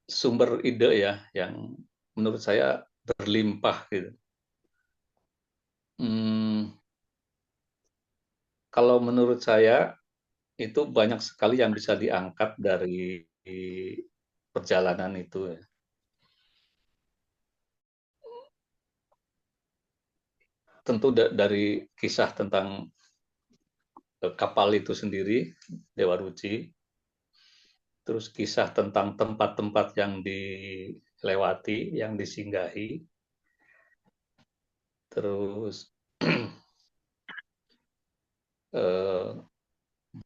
sumber ide ya yang menurut saya berlimpah gitu. Hmm, kalau menurut saya itu banyak sekali yang bisa diangkat dari perjalanan itu ya. Tentu dari kisah tentang kapal itu sendiri, Dewa Ruci, terus kisah tentang tempat-tempat yang dilewati, yang disinggahi, terus eh,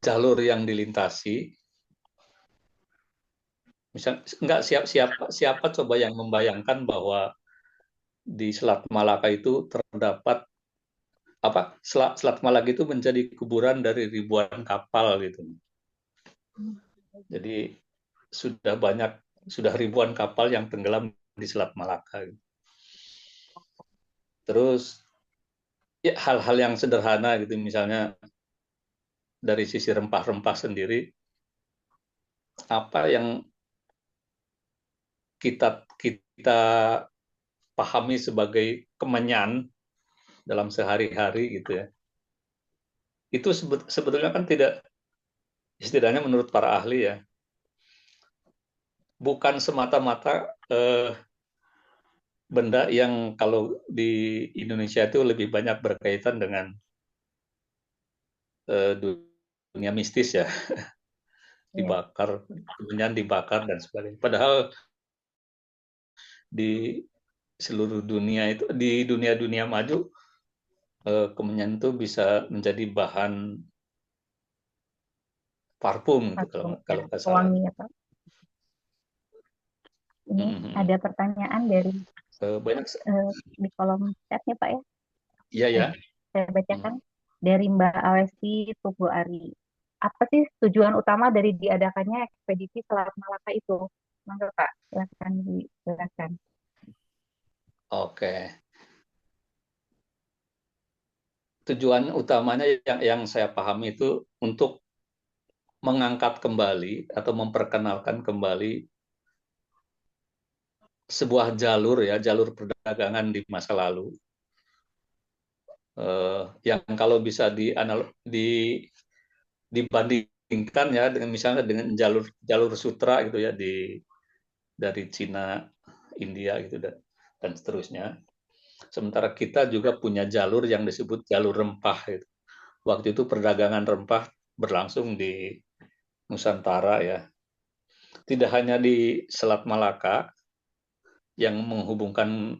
jalur yang dilintasi. Misal nggak siapa coba yang membayangkan bahwa di Selat Malaka itu terdapat apa Selat Malaka itu menjadi kuburan dari ribuan kapal gitu. Jadi sudah ribuan kapal yang tenggelam di Selat Malaka. Gitu. Terus ya hal-hal yang sederhana gitu misalnya dari sisi rempah-rempah sendiri apa yang kita pahami sebagai kemenyan dalam sehari-hari gitu ya. Itu sebetulnya kan tidak setidaknya menurut para ahli ya bukan semata-mata benda yang kalau di Indonesia itu lebih banyak berkaitan dengan dunia mistis ya Iya. dibakar kemudian dibakar dan sebagainya padahal di seluruh dunia itu di dunia maju kemenyan itu bisa menjadi bahan parfum gitu kalau Parfum ya kalau nggak salah. pewangi ya Pak. Ini ada pertanyaan dari Banyak, di kolom chatnya Pak ya. iya Eh, ya. saya bacakan dari Mbak Alesti Tugu Ari. Apa sih tujuan utama dari diadakannya ekspedisi Selat Malaka itu? Mangga Pak, silakan dijelaskan. Oke, tujuan utamanya yang saya pahami itu untuk mengangkat kembali atau memperkenalkan kembali sebuah jalur perdagangan di masa lalu yang kalau bisa dibandingkan ya dengan misalnya dengan jalur jalur sutra gitu ya dari Cina, India gitu dan seterusnya. Sementara kita juga punya jalur yang disebut jalur rempah gitu. Waktu itu perdagangan rempah berlangsung di Nusantara ya. Tidak hanya di Selat Malaka yang menghubungkan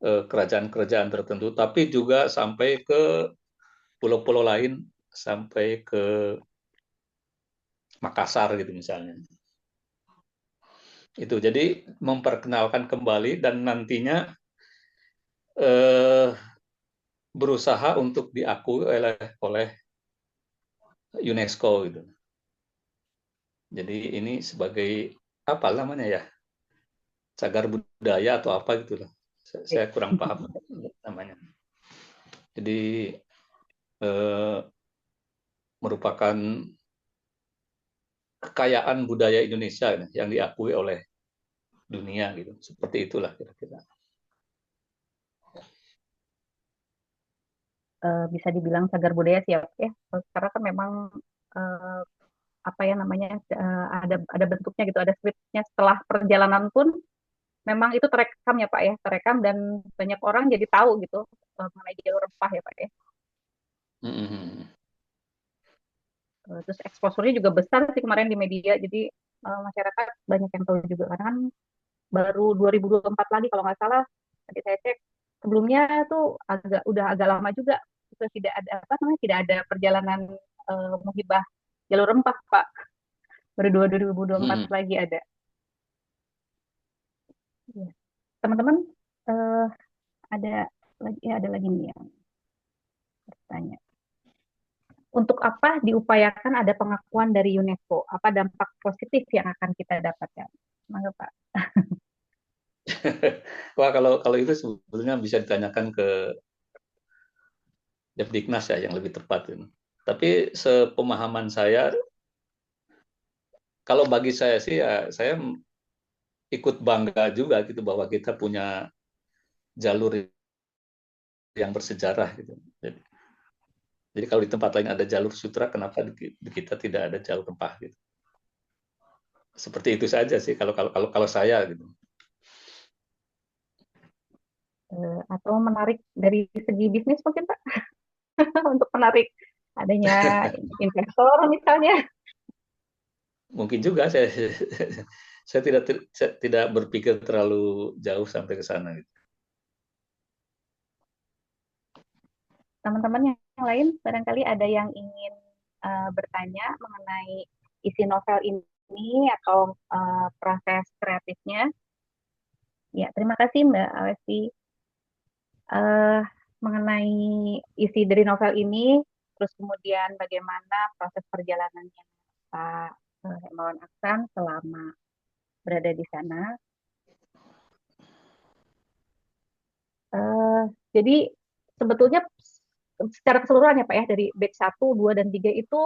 kerajaan-kerajaan tertentu, tapi juga sampai ke pulau-pulau lain, sampai ke Makassar gitu misalnya. Itu jadi memperkenalkan kembali dan nantinya eh, berusaha untuk diakui oleh UNESCO gitu. Jadi ini sebagai apa namanya ya cagar budaya atau apa gitu lah. Saya kurang paham namanya. Jadi eh, merupakan kekayaan budaya Indonesia yang diakui oleh dunia gitu. Seperti itulah kira-kira. Bisa dibilang cagar budaya siap ya, karena kan memang eh, apa ya namanya ada bentuknya gitu, ada scriptnya setelah perjalanan pun memang itu terekam ya Pak ya, terekam dan banyak orang jadi tahu gitu mengenai jalur rempah ya Pak ya. Mm-mm. Terus exposure-nya juga besar sih kemarin di media, jadi masyarakat banyak yang tahu juga karena kan baru 2024 lagi kalau nggak salah tadi saya cek, sebelumnya tuh udah agak lama juga itu tidak ada apa namanya, tidak ada perjalanan muhibah jalur rempah Pak, baru 2024 Mm-mm. lagi ada. Ya. Teman-teman, eh, ada lagi ya, ada lagi nih yang bertanya. Untuk apa diupayakan ada pengakuan dari UNESCO? Apa dampak positif yang akan kita dapatkan? Mangga Pak. Wah, kalau kalau itu sebetulnya bisa ditanyakan ke Depdiknas ya yang lebih tepat ini. Tapi sepemahaman saya, kalau bagi saya sih ya saya ikut bangga juga gitu bahwa kita punya jalur yang bersejarah gitu. Jadi kalau di tempat lain ada jalur sutra, kenapa di kita tidak ada jalur rempah gitu? Seperti itu saja sih kalau saya gitu. Atau menarik dari segi bisnis mungkin Pak, untuk menarik adanya investor misalnya. Mungkin juga saya tidak berpikir terlalu jauh sampai ke sana gitu. Teman-teman yang lain barangkali ada yang ingin bertanya mengenai isi novel ini atau proses kreatifnya. Ya, terima kasih Mbak Alesti. eh, Mengenai isi dari novel ini, terus kemudian bagaimana proses perjalanannya Pak Hermawan Aksan selama berada di sana. Eh, jadi sebetulnya secara keseluruhan ya Pak ya, dari batch 1, 2, dan 3 itu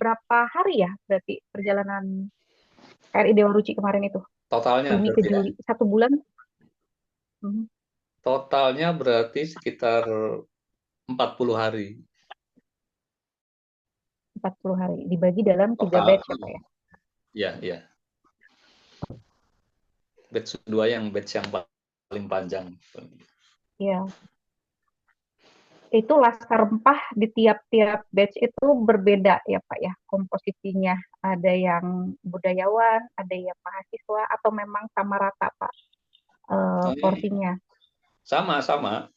berapa hari ya berarti perjalanan KRI Dewa Ruci kemarin itu? Totalnya Juni ke berarti ya. Juli, 1 bulan. Hmm, Totalnya berarti sekitar 40 hari 40 hari dibagi dalam 3 batch total. ya Pak ya. Ya, ya. Batch 2 yang batch yang paling panjang. Iya, itu laskar rempah di tiap-tiap batch itu berbeda ya Pak ya komposisinya. Ada yang budayawan, ada yang mahasiswa, atau memang sama rata Pak porsinya. Sama-sama.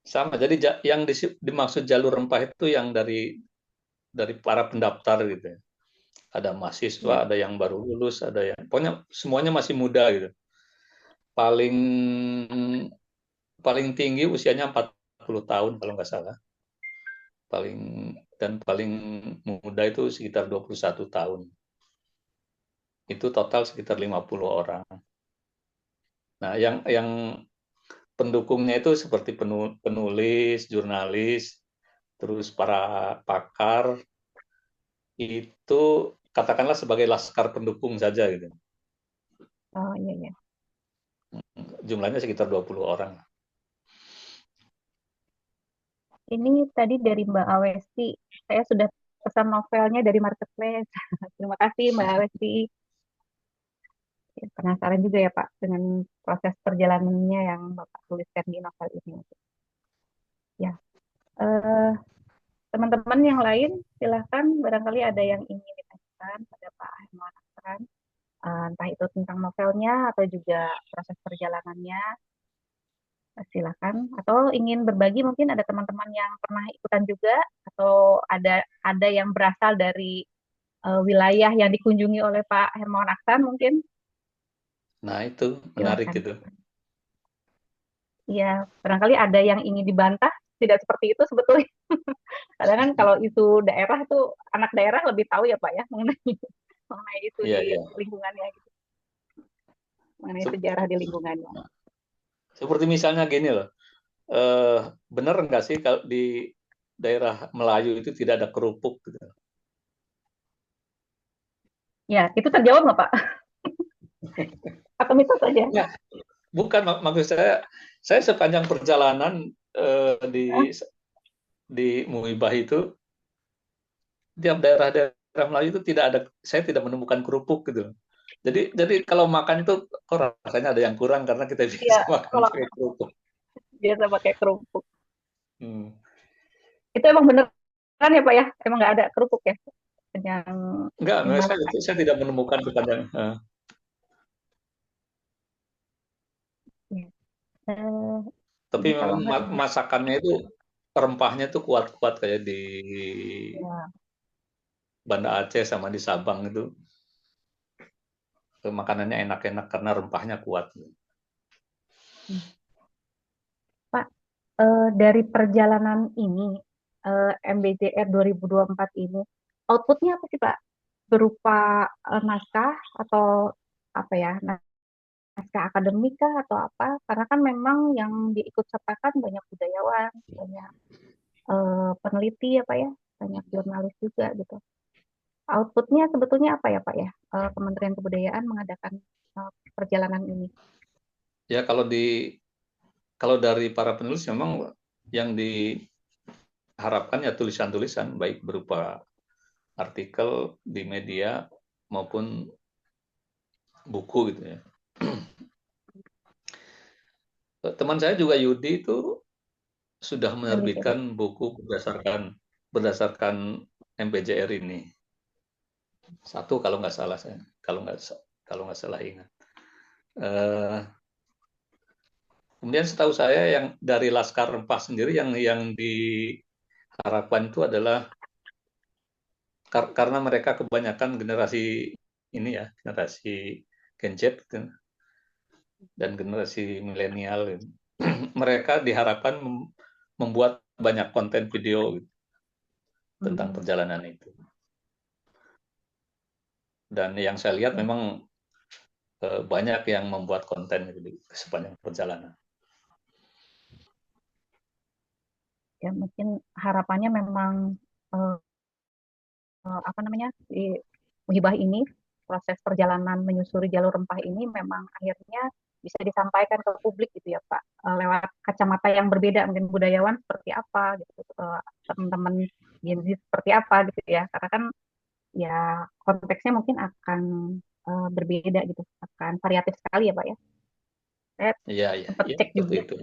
Sama. Jadi yang dimaksud jalur rempah itu yang dari para pendaftar gitu ya. Ada mahasiswa, Ya. ada yang baru lulus, ada yang pokoknya semuanya masih muda gitu. Paling paling tinggi usianya 40 tahun kalau nggak salah. Paling paling muda itu sekitar 21 tahun. Itu total sekitar 50 orang. Nah, yang pendukungnya itu seperti penulis, jurnalis, terus para pakar, itu katakanlah sebagai laskar pendukung saja gitu. Oh iya iya. Jumlahnya sekitar 20 orang. Ini tadi dari Mbak Awesti, saya sudah pesan novelnya dari marketplace. Terima kasih Mbak Awesti. Ya, penasaran juga ya Pak dengan proses perjalanannya yang Bapak tuliskan di novel ini. Ya, eh, teman-teman yang lain silahkan barangkali ada yang ingin ditanyakan pada Pak Hermawan Aksan, entah itu tentang novelnya atau juga proses perjalanannya. Silakan, atau ingin berbagi mungkin ada teman-teman yang pernah ikutan juga atau ada yang berasal dari wilayah yang dikunjungi oleh Pak Hermawan Aksan mungkin. Nah, itu menarik Silakan. gitu. Ya, barangkali ada yang ingin dibantah, tidak seperti itu sebetulnya. Kadang kan kalau isu daerah tuh anak daerah lebih tahu ya Pak ya mengenai mengenai isu Iya, di iya. lingkungannya gitu, mengenai sejarah di lingkungannya. Seperti misalnya gini loh, benar nggak sih kalau di daerah Melayu itu tidak ada kerupuk gitu? Ya, itu terjawab nggak Pak? Atau mitos saja? Ya, bukan maksud saya sepanjang perjalanan Ah, di Muibah itu, tiap daerah-daerah Melayu itu tidak ada, saya tidak menemukan kerupuk gitu. Jadi kalau makan itu kok rasanya ada yang kurang karena kita Iya, biasa makan kalau pakai kerupuk. biasa pakai kerupuk. Hmm. Itu emang beneran ya Pak ya? Emang nggak ada kerupuk ya? Yang Enggak, dimasak. saya tidak menemukan sepanjang. Ya. Eh, Tapi jadi kalau memang nggak enak. masakannya itu rempahnya tuh kuat-kuat kayak di Ya. Banda Aceh sama di Sabang itu makanannya enak-enak karena rempahnya kuat. Pak, dari perjalanan ini, MBJR 2024 ini, outputnya apa sih Pak? Berupa naskah atau apa ya? Naskah akademik kah atau apa? Karena kan memang yang diikut sertakan banyak budayawan, banyak peneliti ya Pak ya, banyak jurnalis juga gitu. Outputnya sebetulnya apa ya Pak ya? Kementerian Kebudayaan mengadakan perjalanan ini. Ya kalau dari para penulis memang yang diharapkan ya tulisan-tulisan baik berupa artikel di media maupun buku gitu ya. Teman saya juga Yudi itu sudah MBJR. menerbitkan buku berdasarkan MPJR ini. Satu kalau nggak salah saya, kalau nggak salah ingat. Eh, Kemudian setahu saya yang dari Laskar Rempah sendiri yang diharapkan itu adalah karena mereka kebanyakan generasi ini ya, generasi Gen Z gitu, dan generasi milenial. Gitu. Mereka diharapkan membuat banyak konten video gitu, tentang Hmm. perjalanan itu. Dan yang saya lihat memang banyak yang membuat konten gitu di sepanjang perjalanan. Ya mungkin harapannya memang eh, apa namanya di Muhibah ini proses perjalanan menyusuri jalur rempah ini memang akhirnya bisa disampaikan ke publik gitu ya Pak. Lewat kacamata yang berbeda mungkin budayawan seperti apa gitu, teman-teman Gen Z seperti apa gitu ya, karena kan ya konteksnya mungkin akan berbeda gitu, akan variatif sekali ya Pak ya. Saya Iya, iya, sempat iya, cek seperti juga itu.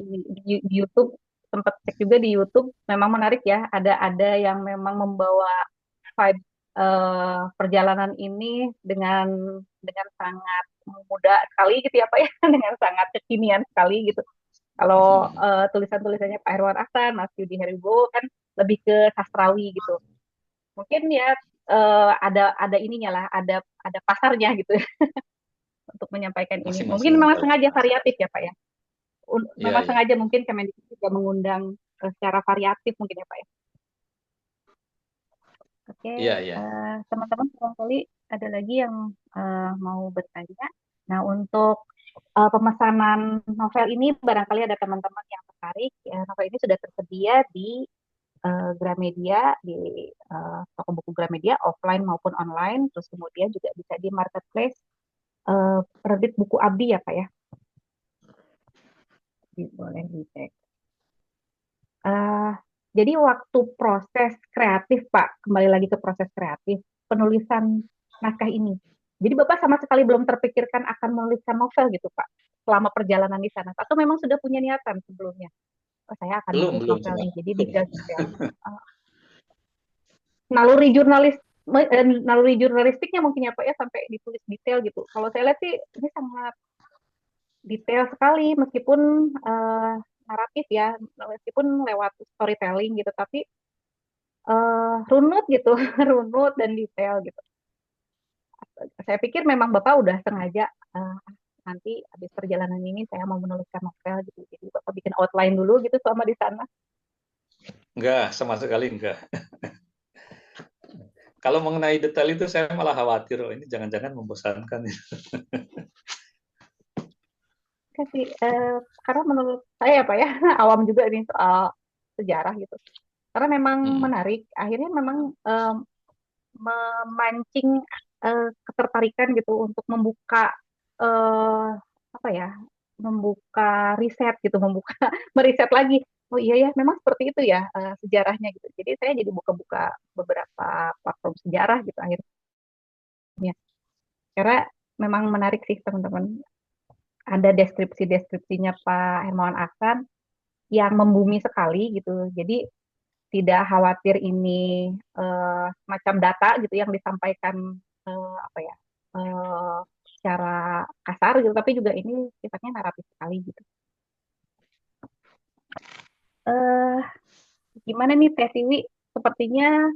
di YouTube, sempat cek juga di YouTube, memang menarik ya, ada yang memang membawa vibe perjalanan ini dengan sangat muda sekali gitu ya Pak ya, dengan sangat kekinian sekali gitu. Kalau tulisan-tulisannya Pak Herwan Ahsan, Mas Yudi Heribowo kan lebih ke sastrawi gitu. Mungkin ya ada ininya lah, ada pasarnya gitu untuk menyampaikan ini. Mungkin Masing-masing memang kalau sengaja variatif ya Pak ya. iya, Memang iya. sengaja mungkin Kemendikbud juga mengundang secara variatif mungkin ya Pak ya. Oke, Iya, iya. teman-teman barangkali ada lagi yang mau bertanya. Nah, untuk pemesanan novel ini barangkali ada teman-teman yang tertarik. Ya, novel ini sudah tersedia di Gramedia, di toko buku Gramedia, offline maupun online. Terus kemudian juga bisa di marketplace penerbit buku Abdi ya, Pak ya. Boleh dicek. Eh, jadi waktu proses kreatif, Pak, kembali lagi ke proses kreatif, penulisan naskah ini. Jadi Bapak sama sekali belum terpikirkan akan menuliskan novel gitu, Pak, selama perjalanan di sana. Atau memang sudah punya niatan sebelumnya? Oh, saya akan Belum, menulis belum novel sama. nih, jadi digas ya. Uh, naluri naluri jurnalistiknya mungkin ya Pak ya sampai ditulis detail gitu. Kalau saya lihat sih ini sangat detail sekali meskipun naratif ya, meskipun lewat storytelling gitu, tapi runut gitu, runut dan detail gitu. Saya pikir memang Bapak udah sengaja nanti habis perjalanan ini saya mau menuliskan novel gitu. Jadi Bapak bikin outline dulu gitu selama di sana. Enggak, sama sekali enggak. Kalau mengenai detail itu saya malah khawatir, oh ini jangan-jangan membosankan. Kasih karena menurut saya Pak ya awam juga nih soal sejarah gitu. Karena memang Mm-mm. menarik. Akhirnya memang memancing ketertarikan gitu untuk membuka eh, apa ya, membuka riset gitu, membuka meriset lagi. Oh iya ya, memang seperti itu ya sejarahnya gitu. Jadi saya jadi buka-buka beberapa platform sejarah gitu akhirnya. Karena memang menarik sih teman-teman. Ada deskripsi-deskripsinya Pak Hermawan Aksan yang membumi sekali gitu. Jadi tidak khawatir ini macam data gitu yang disampaikan apa ya eh, secara kasar gitu, tapi juga ini sifatnya naratif sekali gitu. Eh, Gimana nih Teh Tiwi? Sepertinya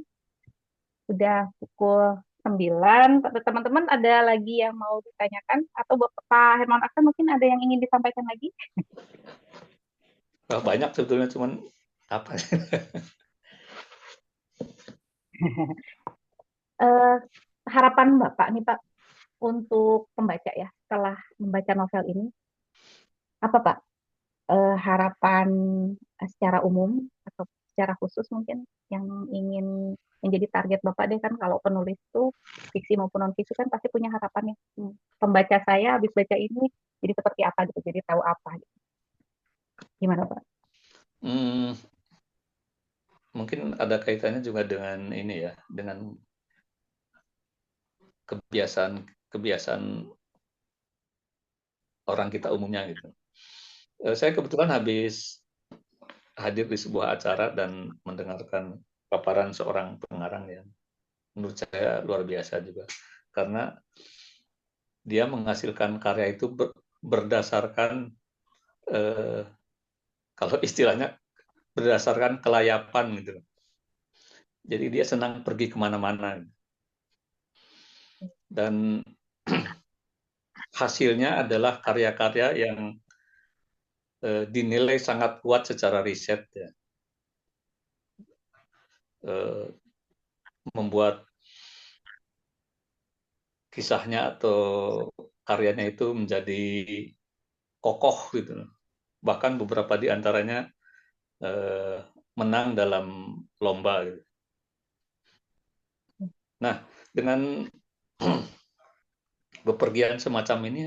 sudah pukul 9. Teman-teman ada lagi yang mau ditanyakan atau Pak Hermawan Aksan mungkin ada yang ingin disampaikan lagi? Wah, banyak sebetulnya, cuman apa? Eh, Harapan Bapak nih Pak untuk pembaca ya setelah membaca novel ini apa Pak? Harapan secara umum atau secara khusus mungkin yang ingin menjadi target Bapak deh kan kalau penulis tuh fiksi maupun non fiksi kan pasti punya harapannya. Pembaca saya habis baca ini jadi seperti apa gitu, jadi tahu apa gitu. Gimana Pak? Hmm, mungkin ada kaitannya juga dengan ini ya, dengan kebiasaan kebiasaan orang kita umumnya gitu. Saya kebetulan habis hadir di sebuah acara dan mendengarkan paparan seorang pengarang yang menurut saya luar biasa juga, karena dia menghasilkan karya itu berdasarkan eh, kalau istilahnya berdasarkan kelayapan gitu. Jadi dia senang pergi kemana-mana dan hasilnya adalah karya-karya yang dinilai sangat kuat secara riset ya. Eh, Membuat kisahnya atau karyanya itu menjadi kokoh gitu. Bahkan beberapa di antaranya eh, menang dalam lomba gitu. Nah, dengan bepergian semacam ini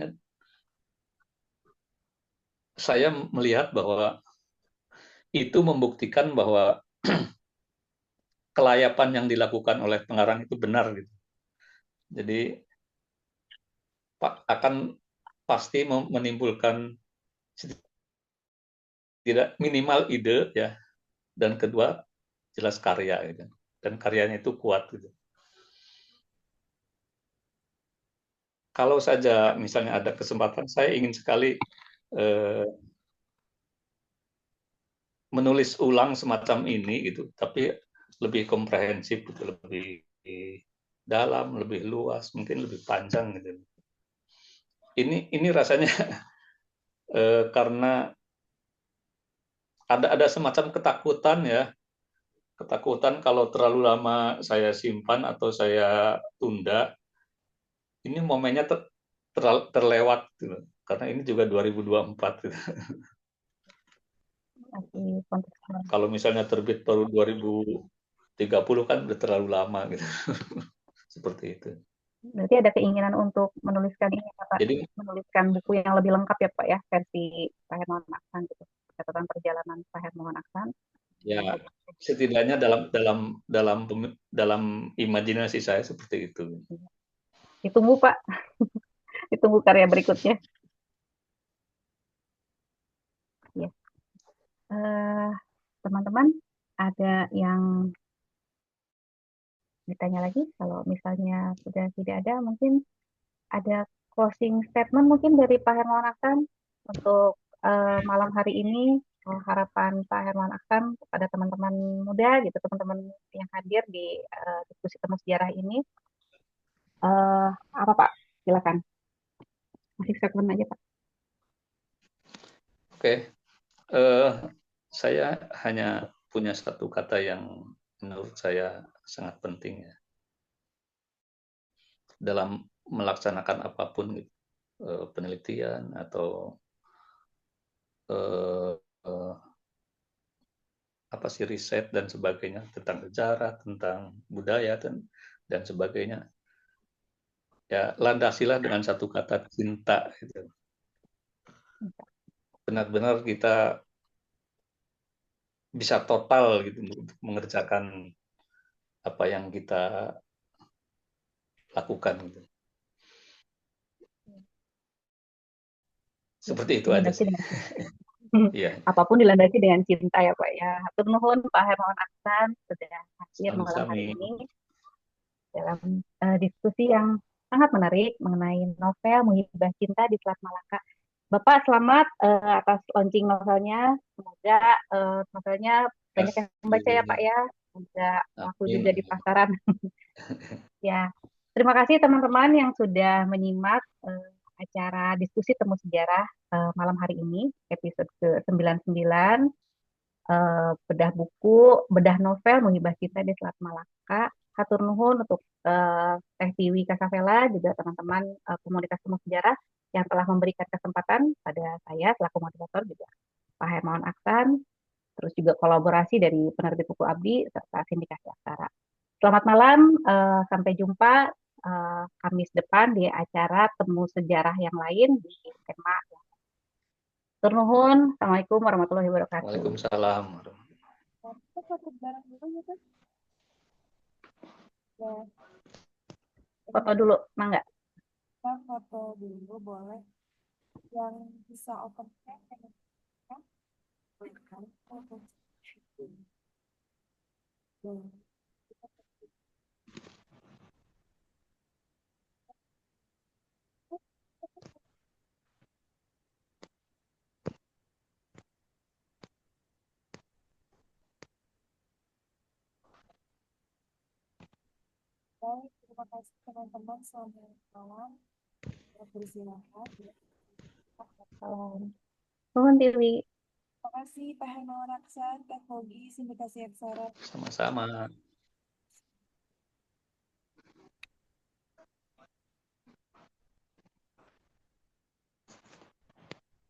saya melihat bahwa itu membuktikan bahwa kelayapan yang dilakukan oleh pengarang itu benar gitu. Jadi akan pasti menimbulkan tidak minimal ide ya, dan kedua jelas karya gitu. Dan karyanya itu kuat gitu. Kalau saja misalnya ada kesempatan, saya ingin sekali eh, menulis ulang semacam ini gitu, tapi lebih komprehensif gitu, lebih dalam, lebih luas, mungkin lebih panjang gitu. Ini rasanya karena ada semacam ketakutan ya, ketakutan kalau terlalu lama saya simpan atau saya tunda, ini momennya terlewat gitu. Karena ini juga 2024 gitu. Masih kontekstual. Kalau misalnya terbit baru 2030 kan udah terlalu lama gitu. Seperti itu. Berarti ada keinginan untuk menuliskan ini ya, Pak, Jadi menuliskan buku yang lebih lengkap ya Pak ya, versi Pak Hermawan Aksan gitu. Catatan perjalanan Pak Hermawan Aksan. ya setidaknya dalam imajinasi saya seperti itu. Ditunggu Pak, ditunggu karya berikutnya. Ya. Eh, Teman-teman ada yang ditanya lagi? Kalau misalnya sudah tidak ada, mungkin ada closing statement mungkin dari Pak Hermawan Aksan untuk malam hari ini. Harapan Pak Hermawan Aksan kepada teman-teman muda gitu, teman-teman yang hadir di diskusi temu sejarah ini. Eh, Apa Pak? Silakan. Masih statement aja Pak. Oke, eh, saya hanya punya satu kata yang menurut saya sangat penting ya dalam melaksanakan apapun gitu, penelitian atau eh, eh, apa sih riset dan sebagainya tentang sejarah, tentang budaya dan sebagainya. Ya landasilah dengan satu kata cinta gitu. Benar-benar kita bisa total gitu untuk mengerjakan apa yang kita lakukan gitu. Seperti itu aja Dilandasi sih. dengan Iya, apapun dilandasi dengan cinta ya Pak ya. Hatur nuhun Pak Hermawan Aksan sudah hadir malam hari sami-sami. ini dalam diskusi yang sangat menarik mengenai novel Muhibah Cinta di Selat Malaka. Bapak selamat atas launching novelnya. Semoga novelnya banyak yang membaca ya Pak Alhamdulillah. ya. Semoga laku Amin, juga di amin. pasaran. Ya, terima kasih teman-teman yang sudah menyimak acara diskusi temu sejarah malam hari ini, episode ke-99, bedah buku, bedah novel Muhibah Cinta di Selat Malaka. Hatur nuhun untuk Teh Tiwi Kasavela, juga teman-teman komunitas temu sejarah yang telah memberikan kesempatan pada saya selaku moderator, juga Pak Hermawan Aksan, terus juga kolaborasi dari penerbit buku Abdi serta Sindikasi Aksara. Selamat malam, sampai jumpa Kamis depan di acara temu sejarah yang lain di tema. Turnuhun, Assalamualaikum warahmatullahi wabarakatuh. Waalaikumsalam. Kita foto bareng dulu ya kan? Ya, Foto dulu, Mangga. kita foto dulu boleh. Yang bisa open cam, kan? Kan? Foto. Boleh. Baik, terima kasih teman-teman. Selamat malam. Beristirahat. Salam. Nuhun Tiwi. Terima kasih Pak Hermawan Aksan, Teh Hogi, Sindikasi Aksara. Sama-sama.